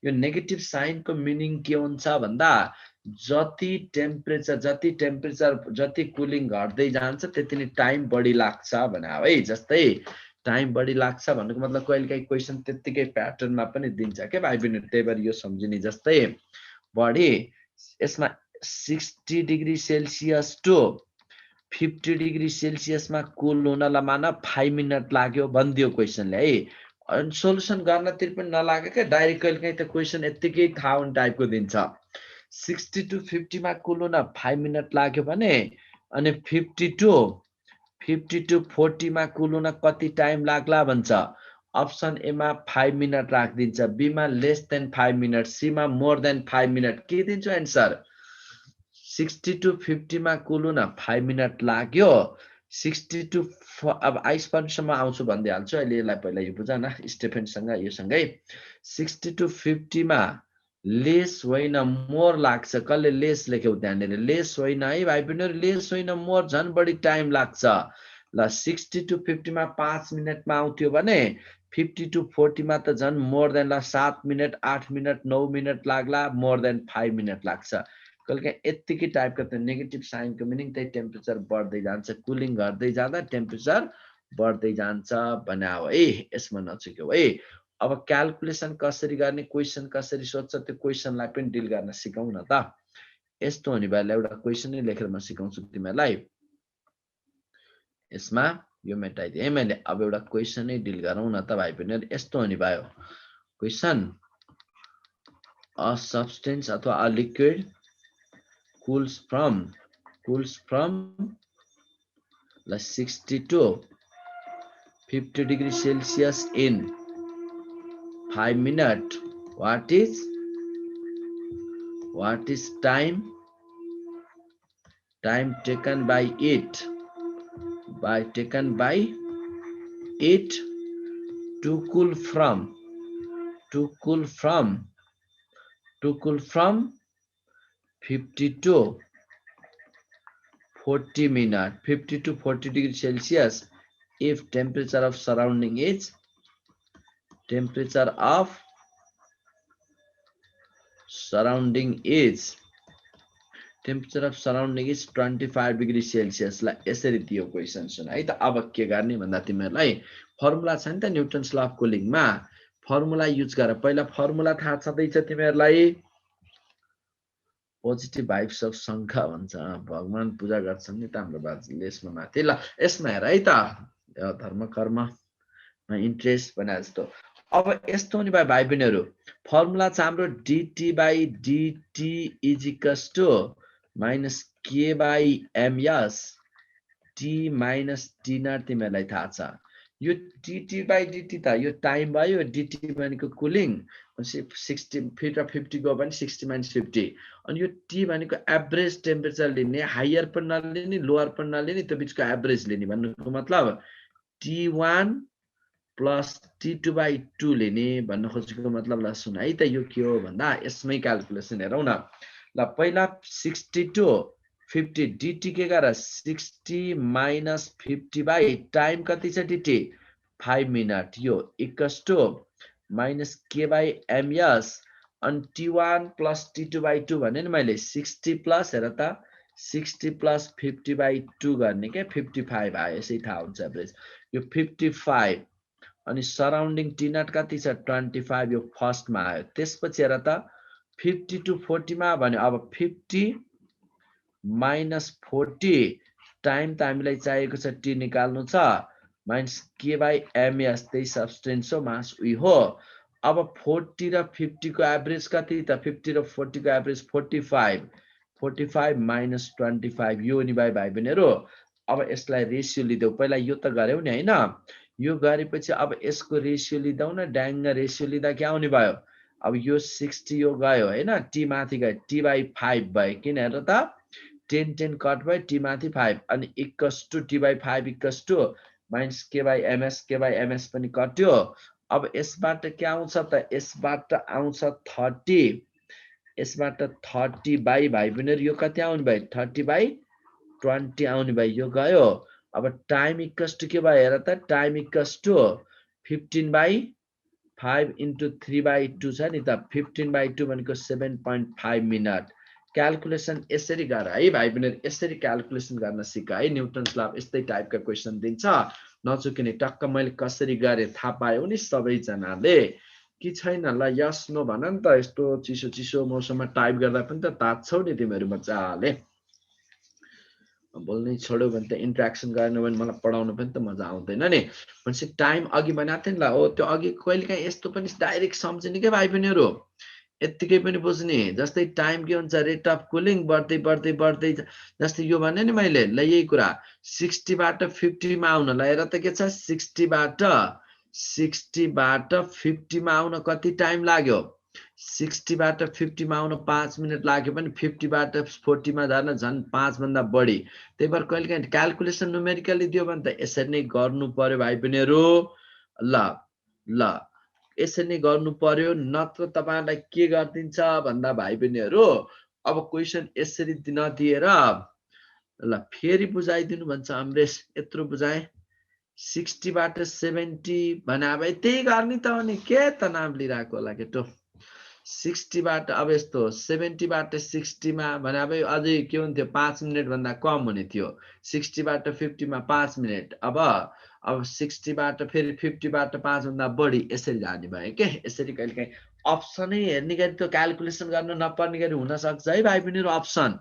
यो नेगेटिभ साइनको मिनिङ के हुन्छ भन्दा जति टेम्परेचर जति कुलिङ घट्दै जान्छ त्यति नै टाइम बढी लाग्छ भने है जस्तै टाइम बढी लाग्छ भन्नुको मतलब कहिलेकाहीँ क्वेशन त्यतिकै प्याटर्नमा पनि दिन्छ के भाइ बहिनी त्यही भएर यो सम्झिने जस्तै बढी यसमा 60 डिग्री सेल्सियस टु 50 डिग्री सेल्सियसमा कुल हुनलाई मान 5 मिनट लाग्यो भनिदियो क्वेशनले है अनि सोलुसन गर्नतिर पनि नलागे के डाइरेक्ट कहिलेकाहीँ त क्वेशन यतिकै थाहा हुने टाइपको दिन्छ 60 टु 50 मा कुल हुन 5 मिनट लाग्यो भने अनि 50 टु 40 मा कुल हुन कति टाइम लाग्ला भन्छ अप्सन ए मा 5 मिनट राखिदिन्छ, बी मा लेस देन 5 मिनट, सी मा मोर देन 5 मिनट। के दिन्छु एन्सर? 60 to 50 मा कुलु न 5 मिनट लाग्यो। 60 to अब आइसपनसम्म आउँछु भन्दै हाल्छु अहिले। यसलाई पहिला यो बुझ न स्टेफेनसँग यो सँगै। 60 to 50 मा लेस होइन मोर लाग्छ। कसले लेस लेख्यौ त्यहाँनिर? लेस होइन है भाइ बहिनीहरु, लेस होइन मोर, झन् बढी टाइम लाग्छ। ल 60 to 50 मा 5 मिनटमा आउँथ्यो भने 50 to 40 मा त झन् मोर देन, ल 7 मिनट, 8 मिनट, 9 मिनट लाग्ला, मोर देन 5 मिनट लाग्छ। कहिलेकाहीँ यत्तिकै टाइपको त नेगेटिभ साइनको मिनिङ त्यही टेम्परेचर बढ्दै जान्छ, कुलिङ गर्दै जाँदा टेम्परेचर बढ्दै जान्छ भने हो है। यसमा नचुक्यौ है। अब क्याल्कुलेसन कसरी गर्ने, क्वेसन कसरी सोध्छ, त्यो क्वेसनलाई पनि डिल गर्न सिकाउँ न त। यस्तो हो नि भाइलाई, एउटा क्वेसनै लेखेर म सिकाउँछु तिमीहरूलाई। यसमा यो मेटाइदिए है मैले। अब एउटा क्वेसनै डिल गरौँ न त भाइ बहिनीहरु। यस्तो हो नि भयो क्वेसन। अ सब्सटेन्स अथवा a liquid cools from 60 to 50 degrees Celsius in 5 minutes. What is time taken by it to cool from 50 to 40 minutes, 50 to 40 degrees Celsius, if temperature of surrounding is 25 degrees Celsius। ला यसरी दियो question सुन है त। अब के गर्ने भन्दा तिमीहरूलाई फर्मुला छ नि त Newton's law of कुलिङमा, formula use गर। पहिला फर्मुला थाहा छँदैछ तिमीहरूलाई? पोजिटिभ भाइब्स अफ शङ्ख भन्छ, भगवान पूजा गर्छन् नि त हाम्रो बाजुले यसमा माथि। ल यसमा हेर है त, धर्म कर्ममा इन्ट्रेस्ट भने जस्तो। अब यस्तो नि भाइ बहिनीहरु, फर्मुला छ हाम्रो dt by dt is equals to minus k by ms t minus t naught. तिमीहरूलाई थाहा छ यो dt by dt त यो टाइम भयो, dt भनेको कुलिङ, 60 फिट र 50 गयो भने 60 माइनस 50। अनि यो t भनेको एभरेज टेम्परेचर लिने, हायर पनि नलिने लोअर पनि नलिने, त्यो बिचको एभरेज लिने। भन्नुको मतलब t1 प्लस t2 by 2 लिने भन्न खोजेको मतलब। ल सुन है त यो के हो भन्दा यसमै क्याल्कुलेसन हेरौँ न। ल पहिला 60 to 50 dt के गर 60 माइनस 50 बाई टाइम कति छ dt 5 मिनट, यो equals to minus k by ms अनि t1 प्लस t2 बाई 2 भने नि मैले 60 प्लस हेर त 60 प्लस 50 बाई 2 गर्ने के 55 आयो। यसै थाहा हुन्छ एभरेज यो 55। अनि सराउन्डिङ टी नट कति छ 25, यो फर्स्टमा आयो। त्यसपछि हेर त 50 to 40 मा भन्यो। अब 50 माइनस 40 टाइम त हामीलाई चाहिएको छ टी निकाल्नु छ, माइनस के बाई एमएस त्यही सब्स्टेन्स हो, मास उही हो। अब 40 र 50 को एभरेज कति त 50 र 40 को एभरेज 45, 45 माइनस 25 यो नि भाइ बहिनीहरु। अब यसलाई रेसियो लिदेऊ। पहिला यो त गर्यौ नि हैन, यो गरेपछि अब यसको रेसियो लिदाउ न। ड्याङ्ग रेसियो लिदा के आउने भयो, अब यो 60 यो गयो हैन, टी माथि गयो, टी बाई 5 भयो। किन हेर त 10 10 कट भयो, टी माथि 5 अनि equals to T by 5 equals to minus k by m s, k by m s पनि कट्यो। अब यसबाट के आउँछ त, यसबाट आउँछ 30, यसबाट 30 बाई भाइ बहिनीहरु यो कति आउने भयो 30 बाई 20 आउने भयो, यो गयो। अब टाइम इक्वल्स टु के भयो हेर त, time equals to 15 by 5 into 3 by 2 छ नि त, 15 बाई 2 भनेको 7.5 मिनट। क्याल्कुलेसन यसरी गर है भाइ बहिनीहरु, यसरी क्याल्कुलेसन गर्न सिक है। न्युटन्स ल अफ यस्तै टाइपका क्वेसन दिन्छ, नचुकिने। टक्क मैले कसरी गरे थाहा पायो नि सबैजनाले कि छैन? ल यस नो भन नि त। यस्तो चिसो चिसो मौसममा टाइप गर्दा पनि त तात्छौ नि तिमीहरु मजाले। बोल्नै छोड्यो भने त इन्ट्रेक्सन गर्ने भने मलाई पढाउन पनि त मजा आउँदैन नि। भनेपछि टाइम अघि बनाएको थिएँ नि। ल हो त्यो अघि कहिलेकाहीँ यस्तो पनि डाइरेक्ट सम्झिने के भाइ बहिनीहरु, यत्तिकै पनि बुझ्ने। जस्तै टाइम के हुन्छ, रेट अफ कुलिङ बढ्दै बढ्दै बढ्दै, जस्तै यो भने नि मैले। ल यही कुरा 60 बाट 50 मा आउन। ल हेर त के छ 60 बाट 60 बाट 50 मा आउन कति टाइम लाग्यो 60 बाट 50 मा आउन 5 मिनेट लाग्यो पनि 50 बाट 40 मा जान झन् 5 भन्दा बढी त्यही भएर कहिलेकाहीँ क्याल्कुलेसन न्युमेरिकली दियो भने त यसरी नै गर्नु पर्यो भाइ बहिनीहरु ल ल यसरी नै गर्नु पर्यो नत्र तपाईहरुलाई के गर्दिन्छ भन्दा भाइ बहिनीहरु अब क्वेशन यसरी नदिएर ल फेरि बुझाइदिनु भन्छ अमरेश यत्रो बुझाए 60 बाट 70 भने अब त्यही गर्ने त हो नि के तनाव लिइराको होला केटो 60 बाट अब यस्तो 70 बाट 60 मा भने अब अझै के हुन्थ्यो 5 मिनेट भन्दा कम हुने थियो 60 बाट 50 मा 5 मिनेट अब 60 बाट फेरि 50 बाट 5 भन्दा बढी यसरी जाने भयो के यसरी कहिलेकाहीँ अप्सनै हेर्ने गरी त्यो क्याल्कुलेसन गर्न नपर्ने गरी हुन सक्छ है भाइ बहिनीहरु अप्सन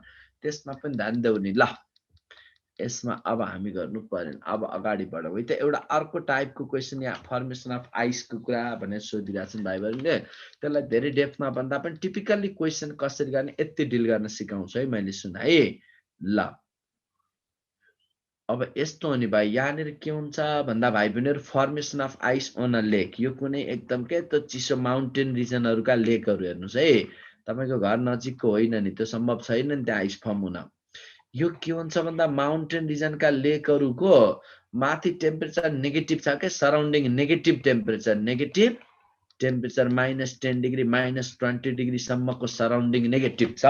त्यसमा पनि ध्यान देऊ नि ल यसमा अब हामी गर्नु पर्यो अब अगाडि बढौँ है त एउटा अर्को टाइपको क्वेशन यहाँ फर्मेसन अफ आइसको कुरा भनेर सोधिरहेछन् भाइ बहिनीले त्यसलाई धेरै डेप्थमा भन्दा पनि टिपिकल्ली क्वेशन कसरी गर्ने यति डिल गर्न सिकाउँछु है मैले सुन है ल अब यस्तो हो नि भाइ यहाँनिर के हुन्छ भन्दा भाइ बहिनीहरु formation of ice on a lake यो कुनै एकदम के त चिसो माउन्टेन रिजनहरुका लेकहरु हेर्नुस् है तपाईको घर नजिकको होइन नि त्यो सम्भव छैन नि त्यहाँ आइस फर्म हुन यो के हुन्छ भन्दा माउन्टेन रिजनका लेकहरुको माथि टेम्परेचर नेगेटिभ छ के surrounding negative temperature -10 degree -20 degree सम्मको सराउन्डिङ नेगेटिभ छ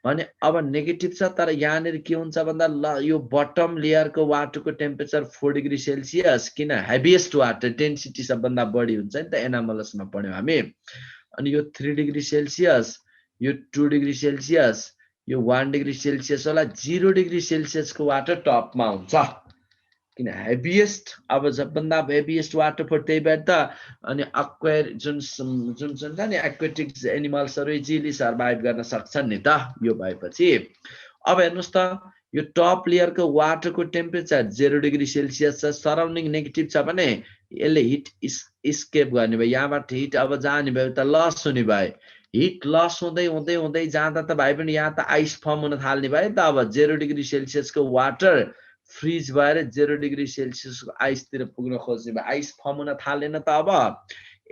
भने अब नेगेटिभ छ तर यहाँनिर के हुन्छ भन्दा ल यो बटम लेयरको वाटरको टेम्परेचर 4 डिग्री सेल्सियस किन हेभिएस्ट वाटर डेन्सिटी सबभन्दा बढी हुन्छ नि त एनामलसमा पढ्यौं हामी अनि यो 3 डिग्री सेल्सियस यो 2 डिग्री सेल्सियस यो 1 डिग्री सेल्सियस होला 0 डिग्री सेल्सियसको वाटर टपमा हुन्छ किन हेभिएस्ट अब सबभन्दा हेभिएस्ट वाटर फर त्यही भएर त अनि एक्वायर जुन छ नि एक्वाटिक एनिमल्सहरु इजिली सर्भाइभ गर्न सक्छन् नि त यो भएपछि अब हेर्नुस् त यो टप लेयरको वाटरको टेम्परेचर 0 डिग्री सेल्सियस छ सराउन्डिङ नेगेटिभ छ भने यसले हिट एस्केप गर्ने भयो यहाँबाट हिट अब जाने भयो त लस हुने भयो हिट लस हुँदै हुँदै हुँदै जाँदा त भाइ पनि यहाँ त आइस फर्म हुन थाल्ने भयो नि त अब 0 डिग्री सेल्सियसको वाटर फ्रिज भएर 0 डिग्री सेल्सियसको आइसतिर पुग्न खोज्ने भयो आइस फर्म हुन थालेन त अब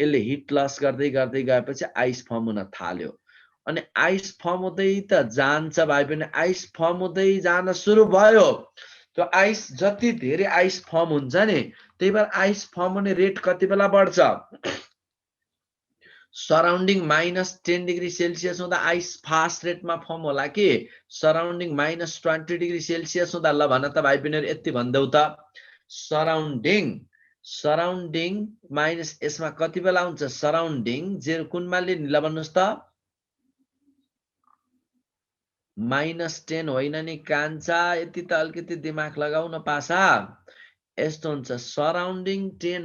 यसले हिट लस गर्दै गर्दै गएपछि आइस फर्म हुन थाल्यो अनि आइस फर्म हुँदै त जान्छ भाइ पनि आइस फर्म हुँदै जान सुरु भयो त्यो आइस जति धेरै आइस फर्म हुन्छ नि त्यही भएर आइस फर्म हुने रेट कति बेला बढ्छ सराउन्डिङ -10 डिग्री सेल्सियस हुँदा आइस फास्ट रेटमा फर्म होला कि सराउन्डिङ -20 डिग्री सेल्सियस हुँदा ल भन त भाइ बहिनीहरु यति भन्देऊ त सराउन्डिङ माइनस यसमा कति बेला हुन्छ सराउन्डिङ 0 कुनमा लिने ल भन्नुस् त -10 होइन नि कान्छा यति त अलिकति दिमाग लगाउन पासा यस्तो हुन्छ सराउन्डिङ 10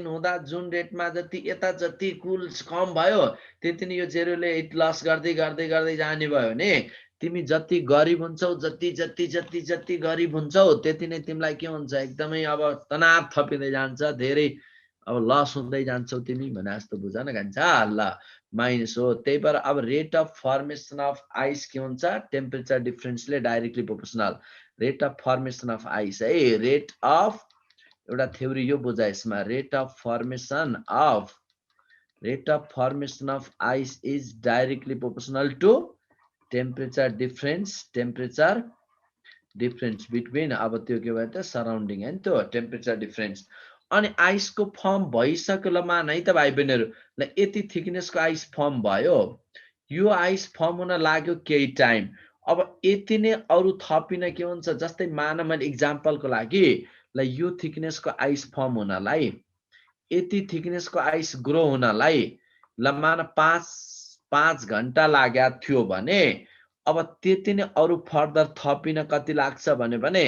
हुँदा जुन रेटमा जति यता जति कुल कम भयो त्यति नै यो जेरोले हिट लस गर्दै गर्दै गर्दै जाने भयो भने तिमी जति गरिब हुन्छौ जति गरिब हुन्छौ त्यति नै तिमीलाई के हुन्छ एकदमै अब तनाव थपिँदै जान्छ धेरै अब लस हुँदै जान्छौ तिमी भने जस्तो बुझ न कान्छा ल माइनस हो त्यही भएर अब rate of formation of ice के हुन्छ टेम्परेचर डिफरेन्सले directly proportional rate of formation of ice है रेट अफ एउटा थ्योरी यो बुझा यसमा rate of formation of ice is directly proportional to temperature difference between अब त्यो के भयो त सराउन्डिङ हैन त्यो टेम्परेचर डिफरेन्स अनि आइसको फर्म भइसक्यो ल मान है त भाइ बहिनीहरु ल यति थिकनेसको आइस फर्म भयो यो आइस फर्म हुन लाग्यो केही टाइम अब यति नै अरु थपिन के हुन्छ जस्तै मान मैले एक्जाम्पलको लागि ल यो थिकनेसको आइस फर्म हुनलाई यति थिकनेसको आइस ग्रो हुनलाई ल मान 5 घण्टा लाग्या थियो भने अब त्यति नै अरु फर्दर थपिन कति लाग्छ भने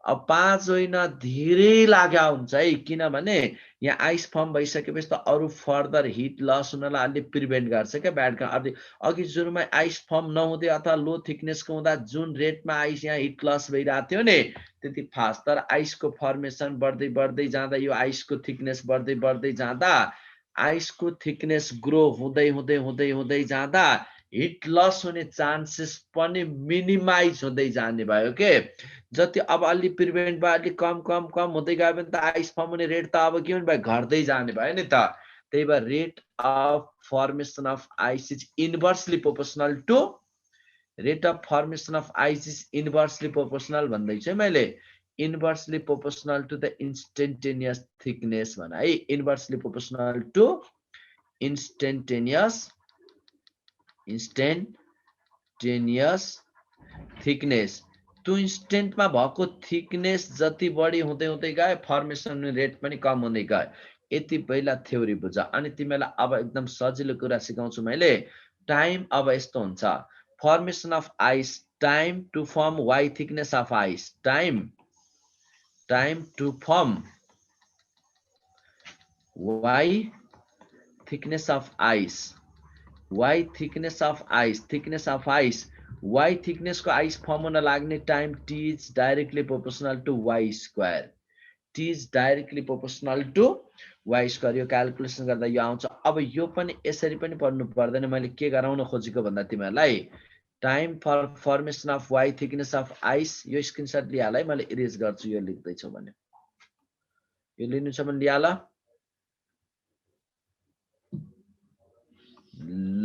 अब 5 होइन धेरै लाग्या हुन्छ है किनभने यहाँ आइस फर्म भइसकेपछि त अरु फर्दर हिट लस हुनलाई अलि प्रिभेन्ट गर्छ के ब्याड अघि सुरुमा आइस फर्म नहुँदै अथवा लो थिकनेसको हुँदा जुन रेटमा आइस यहाँ हिट लस भइरहेको थियो नि त्यति फास्ट तर आइसको फर्मेसन बढ्दै बढ्दै जाँदा यो आइसको थिकनेस बढ्दै बढ्दै जाँदा आइसको थिकनेस ग्रो हुँदै हुँदै हुँदै हुँदै जाँदा हिट लस हुने चान्सेस पनि मिनिमाइज हुँदै जाने भयो के जति अब अलि प्रिभेन्ट भयो अलि कम कम कम हुँदै गयो भने त आइस फर्म हुने रेट त अब के हुने भयो घट्दै जाने भयो नि त त्यही भएर rate of formation of ice is inversely proportional to rate of formation of ice is inversely proportional भन्दैछु मैले inversely proportional to the instantaneous thickness भन है inversely proportional to instantaneous thickness त्यो इन्स्टेन्टमा भएको थिकनेस जति बढी हुँदै हुँदै गयो फर्मेसन रेट पनि कम हुँदै गयो यति पहिला थ्योरी बुझ अनि तिमीलाई अब एकदम सजिलो कुरा सिकाउँछु मैले टाइम अब यस्तो हुन्छ formation of ice time to form y thickness of ice time to form y thickness of ice y thickness of ice y thickness को ice form हुन लाग्ने time t is directly proportional to y square t is directly proportional to y square यो calculation गर्दा यो आउँछ अब यो पनि यसरी पनि पढ्नु पर्दैन मैले के गराउन खोजेको भन्दा तिमीहरुलाई time for formation of y thickness of ice यो स्क्रिनशट लिहाल है मैले इरेज गर्छु यो लेख्दै छु भने यो लिनु छ भने लिहाल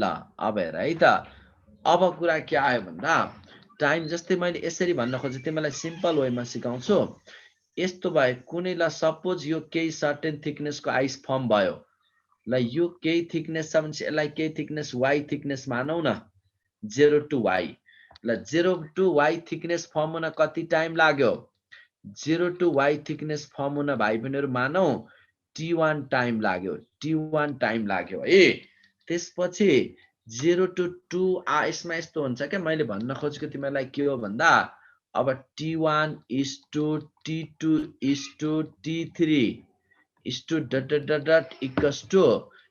ल अब हेर है त अब कुरा के आयो भन्दा टाइम जस्तै मैले यसरी भन्न खोजे तिमीलाई सिम्पल वेमा सिकाउँछु यस्तो भयो कुनै ल सपोज यो केही सर्टेन थिकनेस को आइस फर्म भयो ल यो केही थिकनेस छ भने यसलाई केही थिकनेस y थिकनेस मानौ न 0 टु y ल 0 टु y थिकनेस फर्म हुन कति टाइम लाग्यो 0 टु y थिकनेस फर्म हुन भाइ बहिनीहरु मानौ t1 टाइम लाग्यो है त्यसपछि 0 टु 2 यसमा यस्तो हुन्छ के मैले भन्न खोजेको तिमीलाई के हो भन्दा अब t1 is to t2 is to t3 is to dot equals to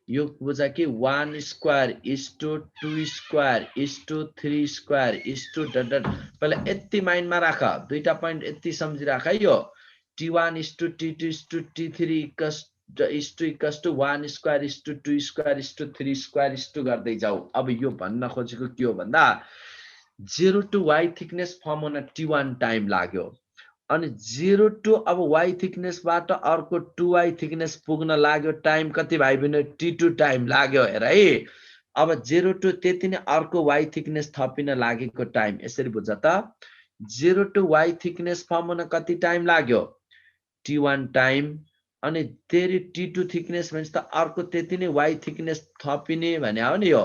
यो बुझ कि 1 square is to 2 square is to 3 square is to dot पहिला यति माइन्डमा राख दुईटा पॉइन्ट यति सम्झि राख यो t1 is to t2 is to t3 equals to 1 square is to 2 square is to 3 square is to गर्दै जाऊ अब यो भन्न खोजेको के हो भन्दा 0 टु y थिकनेस फर्म हुन t1 टाइम लाग्यो अनि 0 टु अब y थिकनेस बाट अर्को 2y थिकनेस पुग्न लाग्यो टाइम कति भाइ बहिनी t2 टाइम लाग्यो हेर है अब 0 टु त्यति नै अर्को y थिकनेस थपिन लागेको टाइम यसरी बुझ त 0 टु y थिकनेस फर्म हुन कति टाइम लाग्यो t1 टाइम अनि तेरी t2 थिकनेस भन्छ त अर्को त्यति नै y थिकनेस थपिने भने हो नि यो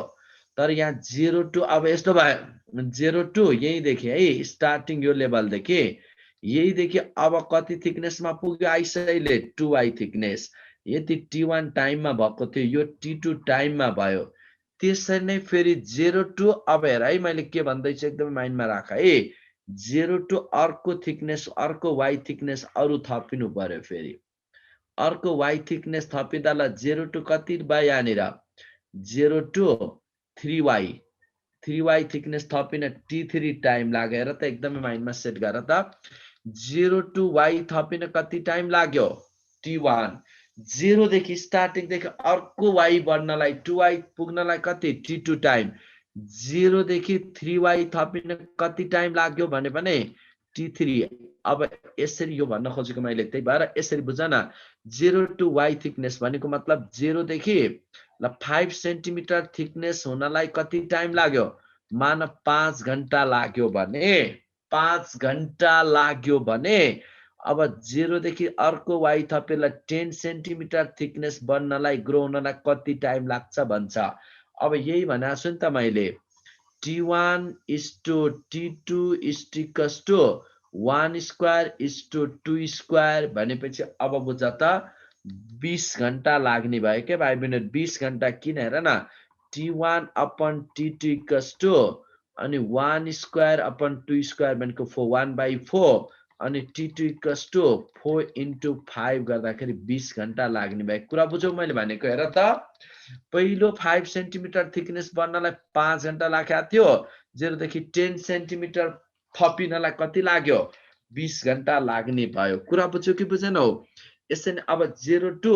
तर यहाँ 0 टु अब यस्तो भयो 0 टु यही देखि है स्टार्टिङ यो लेभल देखि यही देखि अब कति थिकनेसमा पुग्यो आइसैले 2y थिकनेस यति t1 टाइममा भएको थियो यो t2 टाइममा भयो त्यसरी नै फेरि 0 टु अब हेर है मैले के भन्दै छु एकदमै माइन्डमा राख है 0 टु अर्को थिकनेस अर्को y थिकनेस अरु थपिनु पर्यो फेरि अर्को y थिकनेस थपिदा ल 0 टु कति भयो यहाँनिर 0 to 3y thickness थपिन t3 time लागेर त एकदमै माइन्डमा सेट गर त 0 टु y थपिन कति टाइम लाग्यो t1 0 देखि स्टार्टिङ देखि अर्को y बढ्नलाई 2y पुग्नलाई कति t2 टाइम 0 देखि 3y थपिन कति टाइम लाग्यो भने t3 अब यसरी यो भन्न खोजेको मैले त्यही भएर यसरी बुझ न 0 टु y थिकनेस भनेको मतलब 0 देखि ल 5 सेन्टिमिटर थिकनेस हुनलाई कति टाइम लाग्यो मान 5 घण्टा लाग्यो भने 5 घण्टा लाग्यो भने अब 0 देखि अर्को y थपेला 10 सेन्टिमिटर थिकनेस बन्नलाई ग्रो हुनलाई कति टाइम लाग्छ भन्छ अब यही भनेको छु नि त मैले t1 is to t2 is equals to 1 square is to 2 square भनेपछि अब बुझ त 20 घण्टा लाग्ने भयो के भाइ बहिनी 20 घण्टा किन हेर न t1 upon t2 equals to अनि 1 square upon 2 square भनेको 1/4 अनि t2 equals to 4 into 5 गर्दाखेरि 20 घण्टा लाग्ने भयो कुरा बुझौ मैले भनेको हेर त पहिलो 5 सेन्टिमिटर थिकनेस बन्नलाई 5 घण्टा लाग्या थियो 0 देखि 10 सेन्टिमिटर थपिनलाई कति लाग्यो 20 घण्टा लाग्ने भयो कुरा बुझ्यौ कि बुझेनौ यसरी अब 0 टु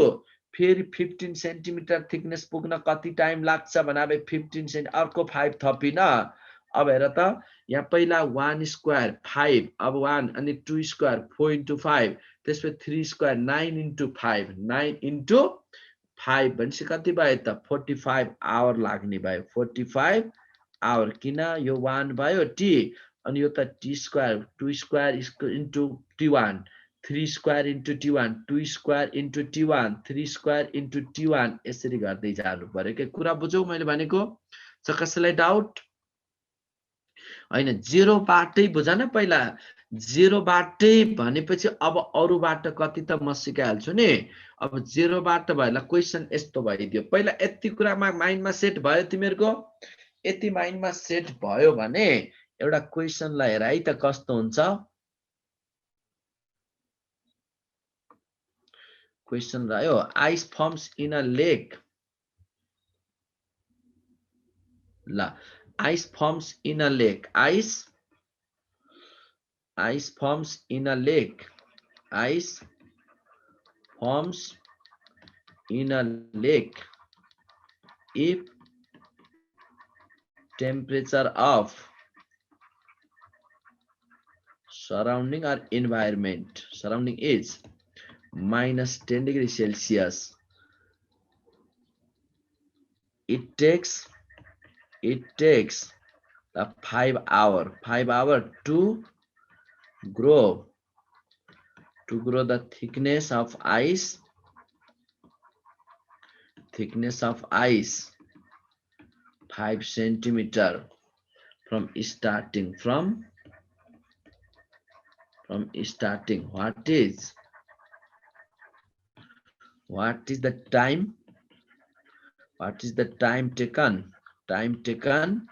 फेरि 15 सेन्टिमिटर थिकनेस पुग्न कति टाइम लाग्छ भने 15 सेन्ट अर्को 5 थपिन। अब हेर त यहाँ पहिला 1 स्क्वायर 5, अब 1 अनि 2 स्क्वायर 4 into 5, त्यसपछि 3 स्क्वायर 9 into 5, 9 into 5 भनेपछि कति भयो त 45 आवर लाग्ने भयो। 45 आवर किन यो 1 भयो टी अनि यो त टी स्क्वायर 2 स्क्वायर इन्टु टी1, 3 स्क्वायर इन्टु टी1, 2 स्क्वायर इन्टु टी1, 3 स्क्वायर इन्टु टी1, यसरी गर्दै जानु पर्यो के कुरा बुझौ मैले भनेको छ। कसैलाई डाउट हैन? जेरो बाटै बुझ न, पहिला जेरो बाटै भनेपछि अब अरूबाट कति त म सिकाइहाल्छु नि। अब जेरो बाट भएला क्वेशन यस्तो भइदियो। पहिला यति कुरामा माइन्डमा सेट भयो तिमीहरुको? यति माइन्डमा सेट भयो भने एउटा क्वेशनलाई हेर है त कस्तो हुन्छ। क्वेशन रह्यो आइस फर्म्स इन अ लेक। ल ice forms in a lake. Ice forms in a lake. Ice forms in a lake if temperature of surrounding or environment surrounding is minus 10 degrees Celsius. It takes 5 hours to grow the thickness of ice 5 centimeter from starting. What is the time? What is the time taken? Time taken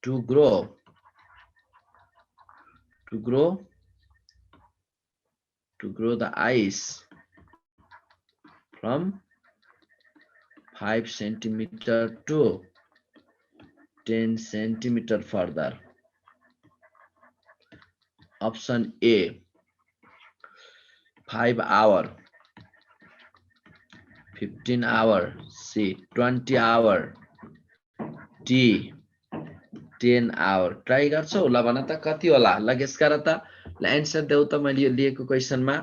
to grow the ice from 5 centimeter to 10 centimeter further. Option A 5 hour, 15 hour, C 20 hour, D 10 hour. Try गर्छौ ल भन त कति होला? ल guess गर त। ल एन्सर देऊ त मैले यो लिएको क्वेशनमा।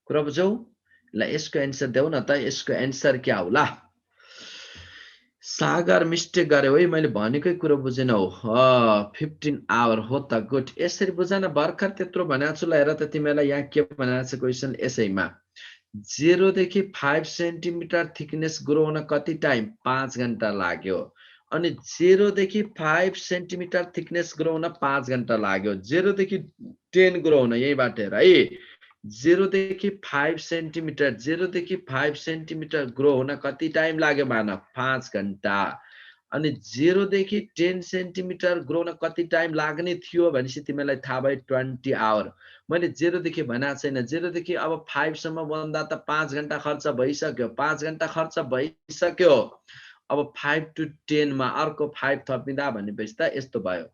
कुरा बुझौ? ल यसको एन्सर देऊ न त। यसको एन्सर क्या होला? सागर मिस्टेक गर्यो है, मैले भनेकै कुरा बुझेनौ। 15 आवर हो त। गुड, यसरी बुझ न। भर्खर त्यत्रो भनेको छु। ल हेर त तिमीलाई यहाँ के भनेको छ क्वेशन यसैमा। 0 देखि 5 सेन्टिमिटर थिकनेस ग्रो हुन कति टाइम? 5 घण्टा लाग्यो। अनि 0 देखि 5 सेन्टिमिटर थिकनेस ग्रो हुन 5 घण्टा लाग्यो। 0 देखि 10 ग्रो हुन यहीबाट हेर है। 0 देखि 5 सेन्टिमिटर 0 देखि 5 सेन्टिमिटर ग्रो हुन कति टाइम लाग्यो भन? 5 घण्टा। अनि 0 देखि 10 सेन्टिमिटर ग्रो हुन कति टाइम लाग्ने थियो भनेपछि तिमीलाई थाहा भयो 20 आवर। मैले 0 देखि भनेको छैन। 0 देखि अब 5 सम्म भन्दा त 5 घण्टा खर्च भइसक्यो। 5 घण्टा खर्च भइसक्यो। अब 5 to 10 मा अर्को 5 थपिँदा भनेपछि त यस्तो भयो।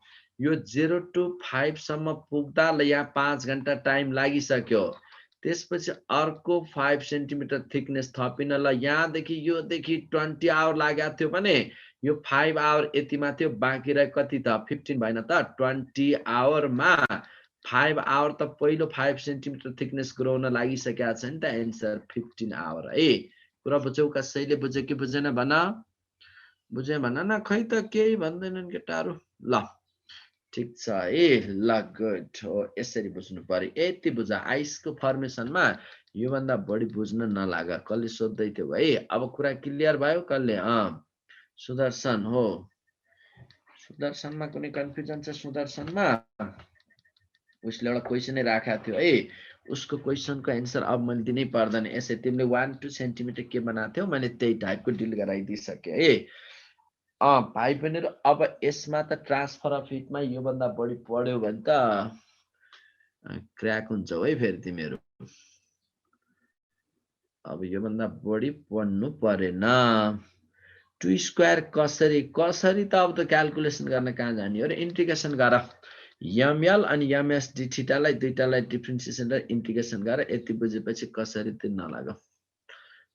यो 0 to 5 सम्म पुग्दा ल यहाँ 5 घण्टा टाइम लागिसक्यो। त्यसपछि अर्को 5 सेन्टिमिटर थिकनेस थपिन। ल यहाँदेखि यो देखि 20 आवर लागेको थियो भने यो 5 आवर यतिमा थियो। बाँकी रह्यो कति त? 15 भएन त? 20 आवरमा 5 आवर त पहिलो 5 सेन्टिमिटर थिकनेस ग्रो हुन लागिसकेको छ नि त। एन्सर 15 आवर है। कुरा बुझ्यौ? कसैले बुझ्यो कि बुझेन भन? बुझे भन न। खै त केही भन्दैनन् केटाहरू। ल ठीक छ है। ल गुड हो, यसरी बुझ्नु पर्यो। यति बुझ। आइसको फर्मेसनमा यो भन्दा बढी बुझ्न नलाग। कसले सोध्दै थियो भाइ? अब कुरा क्लियर भयो कसले? सुदर्शन हो। सुदर्शनमा कुनै कन्फ्युजन छ? सुदर्शनमा उसले एउटा क्वेशनै राखेको थियो है। उसको क्वेशनको एन्सर अब मैले दिनै पर्दैन। यसै तिमीले 1-2 सेन्टिमिटर के बनाएको थियौ मैले त्यही टाइपको डिल गराइदिइसके है। भाइ बहिनीहरु, अब यसमा त ट्रान्सफर अफ हिटमा यो भन्दा बढी पढ्यो भने त क्र्याक हुन्छौ है फेरि तिमीहरु। अब यो भन्दा बढी पढ्नु परेन। 2 स्क्वायर कसरी त अब त क्याल्कुलेसन गर्न कहाँ जाने हो र? इन्टिग्रेसन गर। ml अनि ms d theta लाई दुईटालाई डिफरेन्सिएसन र इन्टिग्रेसन गरेर यति बुझेपछि कसरी तिर्न लाग्यो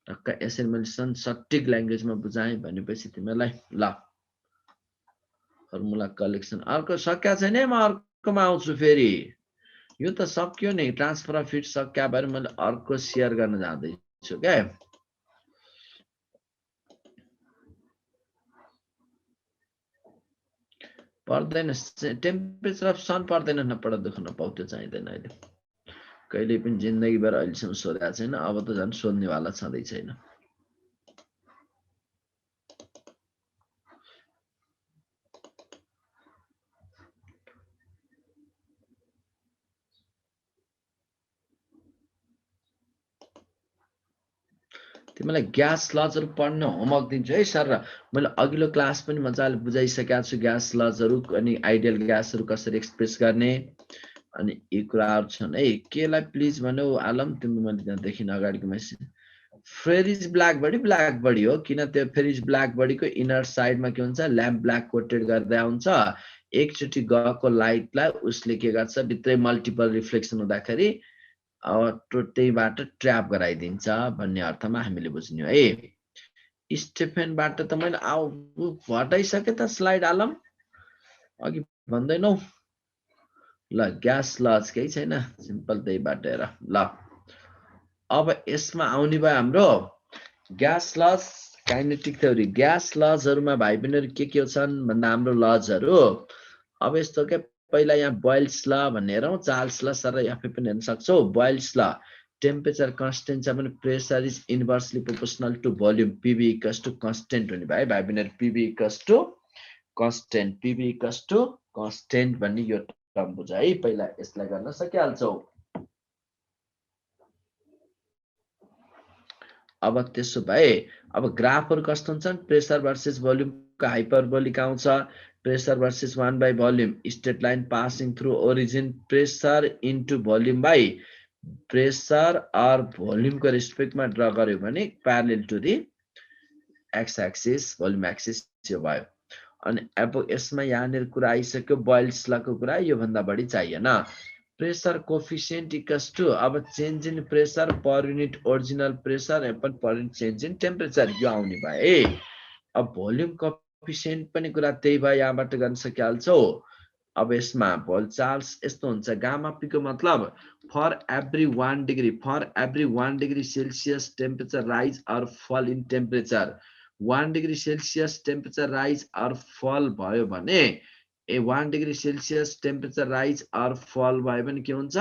टक्क यसरी मैले सटिक ल्याङ्ग्वेजमा बुझाएँ भनेपछि तिमीलाई ल फर्मुला कलेक्सन अर्को सक्या छैन म अर्कोमा आउँछु फेरि यो त सक्यो नि ट्रान्सफर अफ हिट सक्या भएर मैले अर्को शेयर गर्न जाँदैछु के पर्दैन टेम्परेचर अफ सन पर्दैन नपढ दुःख नपाउ त्यो चाहिँदैन अहिले कहिले पनि जिन्दगीभर अहिलेसम्म सोधेको छैन अब त झन् सोध्नेवाला छँदै छैन तिमीलाई ग्यास लजहरु पढ्न होमवर्क दिन्छु है सर मैले अघिल्लो क्लास पनि मजाले बुझाइसकेको छु ग्यास लजहरु अनि आइडियल ग्यासहरु कसरी एक्सप्रेस गर्ने अनि यी कुराहरु छन् है केलाई प्लिज भन्नु आलम तिम्रो मैले त्यहाँ देखिन अगाडिको मेसेज फेरिज ब्ल्याक बडी हो किन त्यो फेरिज ब्ल्याक बडीको इनर साइडमा के हुन्छ ल्याम्प ब्ल्याक कोटेड गर्दै हुन्छ एकचोटी गएको लाइटलाई उसले के गर्छ भित्रै मल्टिपल रिफ्लेक्सन हुँदाखेरि त्यहीबाट ट्र्याप गराइदिन्छ भन्ने अर्थमा हामीले बुझ्ने है स्टेफेनबाट त मैले हटाइसके त स्लाइड आलम अघि भन्दैनौ ल ग्यास लज केही छैन सिम्पल त्यहीबाट हेर ल अब यसमा आउने भयो हाम्रो gas law kinetic theory gas लजहरुमा भाइ बहिनीहरु के छन् भन्दा हाम्रो लजहरु अब यस्तो के पहिला यहाँ बोइल्स ल भन्ने हेरौँ चार्ल्स ल सर आफै पनि हेर्न सक्छौ बोइल्स ल टेम्परेचर कन्स्टेन्ट छ भने pressure is inversely proportional to volume PV equals to constant हुने भाइ बहिनीहरु पीवी इक्वल्स टु कन्स्टेन्ट भन्ने यो टर्म बुझ है पहिला यसलाई गर्न सकिहाल्छौ अब त्यसो भए अब ग्राफहरु कस्तो हुन्छन् प्रेसर भर्सेस भोल्युमको हाइपरबोलिक आउँछ pressure versus 1 by volume straight line passing through origin pressure into volume by pressure or volume को respect मा draw गर्यो भने parallel to the x axis volume axis यो भयो अनि अब यसमा यहाँनिर कुरा आइसक्यो बोइल्स लको कुरा यो भन्दा बढी चाहिएन pressure coefficient equals to अब change in pressure per unit original pressure upon per unit change in temperature यो आउने भए अब volume coefficient पनि कुरा त्यही भयो यहाँबाट गर्न सकिहाल्छौ अब यसमा भोल चार्ल्स यस्तो हुन्छ गामा पी को मतलब for every 1 degree Celsius temperature rise or fall in temperature 1 degree Celsius temperature rise or fall भयो भने 1 degree Celsius temperature rise or fall भयो भने के हुन्छ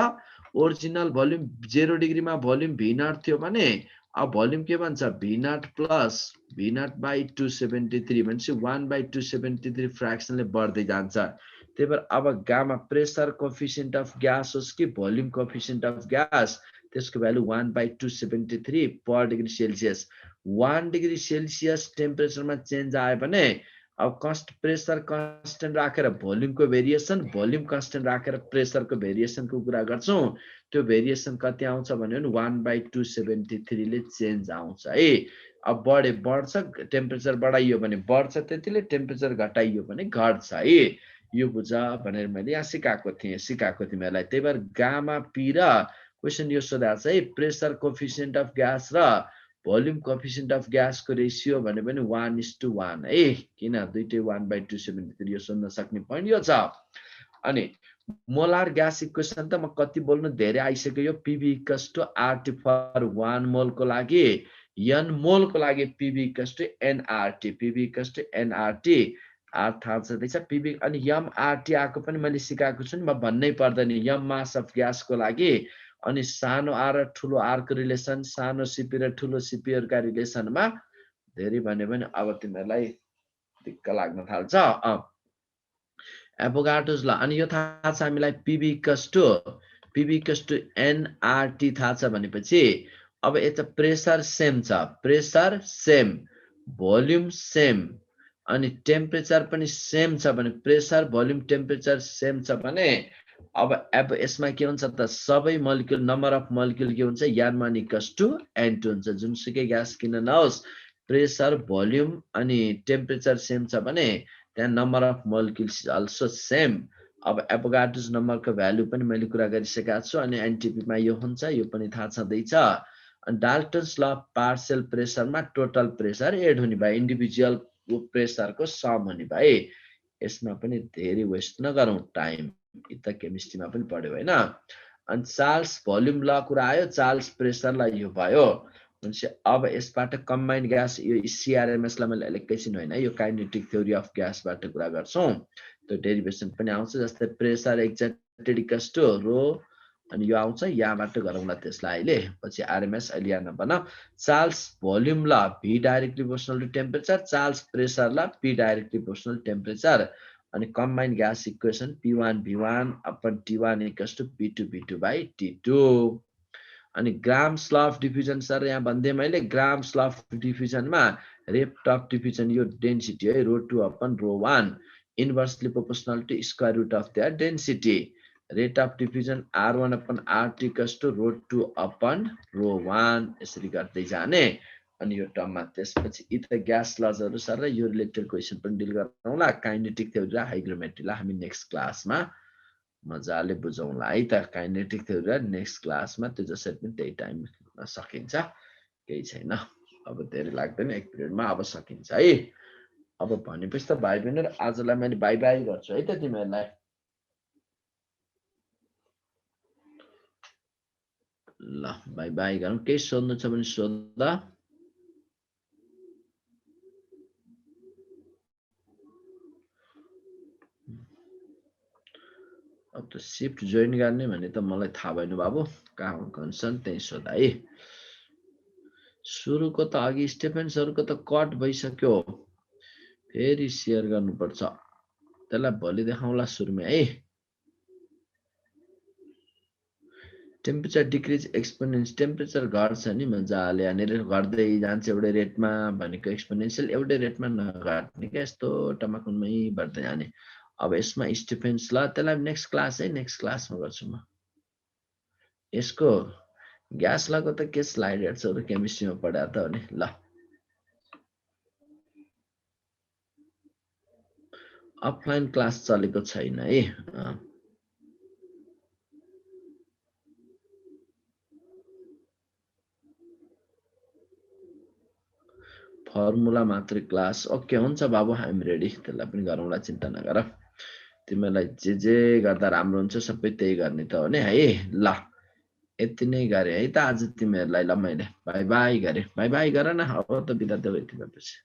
ओरिजिनल भोल्युम 0 डिग्री मा भोल्युम v0 थियो भने अब भोल्युम के भन्छ v0 प्लस v0 by 273 भनेपछि 1 by 273 फ्र्याक्सनले बढ्दै जान्छ त्यही भएर अब gamma pressure coefficient of gas होस् कि भोल्युम कोएफिसिएन्ट अफ ग्यास त्यसको value 1 by 273 per degree Celsius 1 degree Celsius टेम्परेचरमा चेन्ज आयो भने अब प्रेसर कन्स्टेन्ट राखेर भोल्युमको भेरिएसन भोल्युम कन्स्टेन्ट राखेर प्रेसरको भेरिएसनको कुरा गर्छौं त्यो भेरिएसन कति आउँछ भने 1 by 273 ले चेन्ज आउँछ है अब बढ्छ टेम्परेचर बढाइयो भने बढ्छ त्यतिले टेम्परेचर घटाइयो भने घट्छ है यो बुझ भनेर मैले यहाँ सिकाएको तिमीलाई त्यही भएर गामा पी र क्वेशन यो सोधाछ है प्रेसर कोएफिसिएन्ट अफ ग्यास र भोल्युम कोएफिसिएन्ट अफ ग्यास को रेशियो भने पनि 1:1 है किन दुईटै 1 by 273 यो सोध्न सक्ने पोइन्ट यो छ अनि मोलार ग्यास इक्वेसन त म कति बोल्नु धेरै आइसक्यो यो PV equals to RT for 1 mole को लागि n मोल को लागि PV equals to nrt PV equals to nrt R थाहा छँदैछ पीवी अनि mrt आको पनि मैले सिकाएको छु नि म भन्नै पर्दैन m मास अफ ग्यास को लागि अनि सानो आर र ठुलो आर को रिलेसन सानो सीपी र ठुलो सीपीहरु का रिलेसनमा धेरै भन्यो भने अब तिमीहरुलाई दिक्क लाग्न थाल्छ एभोगाड्रोस ल अनि यो थाहा छ हामीलाई पीवी इक्वल्स टु nrt थाहा छ भनेपछि अब यता प्रेसर सेम भोल्युम सेम अनि टेम्परेचर पनि सेम छ भने प्रेसर भोल्युम टेम्परेचर सेम छ भने अब यसमा के हुन्छ त सबै मोलिक्युल नम्बर अफ मोलिक्युल के हुन्छ n1 इक्वल्स टु n2 हुन्छ जुनसुकै ग्यास किन नहोस् प्रेसर भोल्युम अनि टेम्परेचर सेम छ भने त्यहाँ number of molecules is also same अब एभोगाड्रोस नम्बरको भ्यालु पनि मैले कुरा गरिसकेको छु अनि एनटिपीमा यो हुन्छ यो पनि थाहा छँदैछ अनि डाल्टन्स ल पार्शियल प्रेसरमा टोटल प्रेसर एड हुने भए इन्डिभिजुअल प्रेसरको सम हुने भए यसमा पनि धेरै वेस्ट नगरौँ टाइम त केमिस्ट्रीमा पनि पढ्यो हैन अनि चार्ल्स भोल्युम ल कुरा आयो चार्ल्स प्रेसरलाई यो भयो अब यसबाट कम्बाइन्ड ग्यास यो सीआरएमएस लाई मैले एकैछिन हैन यो काइनेटिक थ्योरी अफ ग्यासबाट कुरा गर्छौं त्यो डेरिभेसन पनि आउँछ जस्तै प्रेसर एक्जर्टेड इक्वल्स टु रो अनि यो आउँछ यहाँबाट गरौँला त्यसलाई अहिले पछि आरएमएस अहिले यहाँ नबनाऊ Charles volume law V directly proportional to temperature Charles pressure law P directly proportional temperature अनि combined gas equation P1 V1 upon T1 equals to P2 V2 by T2 अनि grams law of diffusion sir यहाँ भन्दै मैले Graham's law of डिफ्युजनमा rate of diffusion यो density है ρ2 upon ρ1 inversely proportional to square root of their density rate of diffusion R1 upon R2 equals to ρ2 upon ρ1 यसरी गर्दै जाने अनि यो टर्ममा त्यसपछि इ त ग्यास लजहरु सर यो रिलेटेड क्वेशन पनि डिल गरौँला काइनेटिक थ्योरी र हाइग्रोमेट्रीलाई हामी नेक्स्ट क्लासमा मजाले बुझौँला है त काइनेटिक थ्योरी र नेक्स्ट क्लासमा त्यो जसरी पनि त्यही टाइममा सकिन्छ केही छैन अब धेरै लाग्दैन एक पिरियडमा अब सकिन्छ है अब भनेपछि त भाइ बहिनीहरु आजलाई मैले बाइ बाइ गर्छु है त तिमीहरुलाई ल बाइ बाइ गरौँ केही सोध्नु छ भने सोध्दा अब त शिफ्ट जोइन गर्ने भने त मलाई थाहा भएन बाबु कहाँ कन्सर्न त्यही सोधा है सुरुको त अघि स्टेफेन्सहरुको त कट भइसक्यो फेरि शेयर गर्नुपर्छ त्यसलाई भोलि देखाउँला सुरुमै है टेम्परेचर डिक्रिज एक्सपोनेन्स टेम्परेचर घट्छ नि मजाले यहाँनिर घट्दै जान्छ एउटै रेटमा भनेको एक्सपोनेन्शियल एउटै रेटमा नघट्ने क्या यस्तो टमाकुनमै बढ्दै जाने अब यसमा स्टेफेन्स ल त्यसलाई नेक्स्ट क्लास है नेक्स्ट क्लासमा गर्छु म यसको ग्यास लको त के स्लाइडहरु छ केमिस्ट्रीमा पढा त हो नि ल अफलाइन क्लास चलेको छैन है फर्मुला मात्रै क्लास ओके हुन्छ बाबु हामी रेडी त्यसलाई पनि गरौँला चिन्ता नगर तिमीलाई जे गर्दा राम्रो हुन्छ सबै त्यही गर्ने त हो नि है ल यति नै गरे है त आज तिमीहरुलाई ल मैले बाइ बाइ गरे बाइ बाइ गर न अब त बिदा देऊ यति भएपछि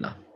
ल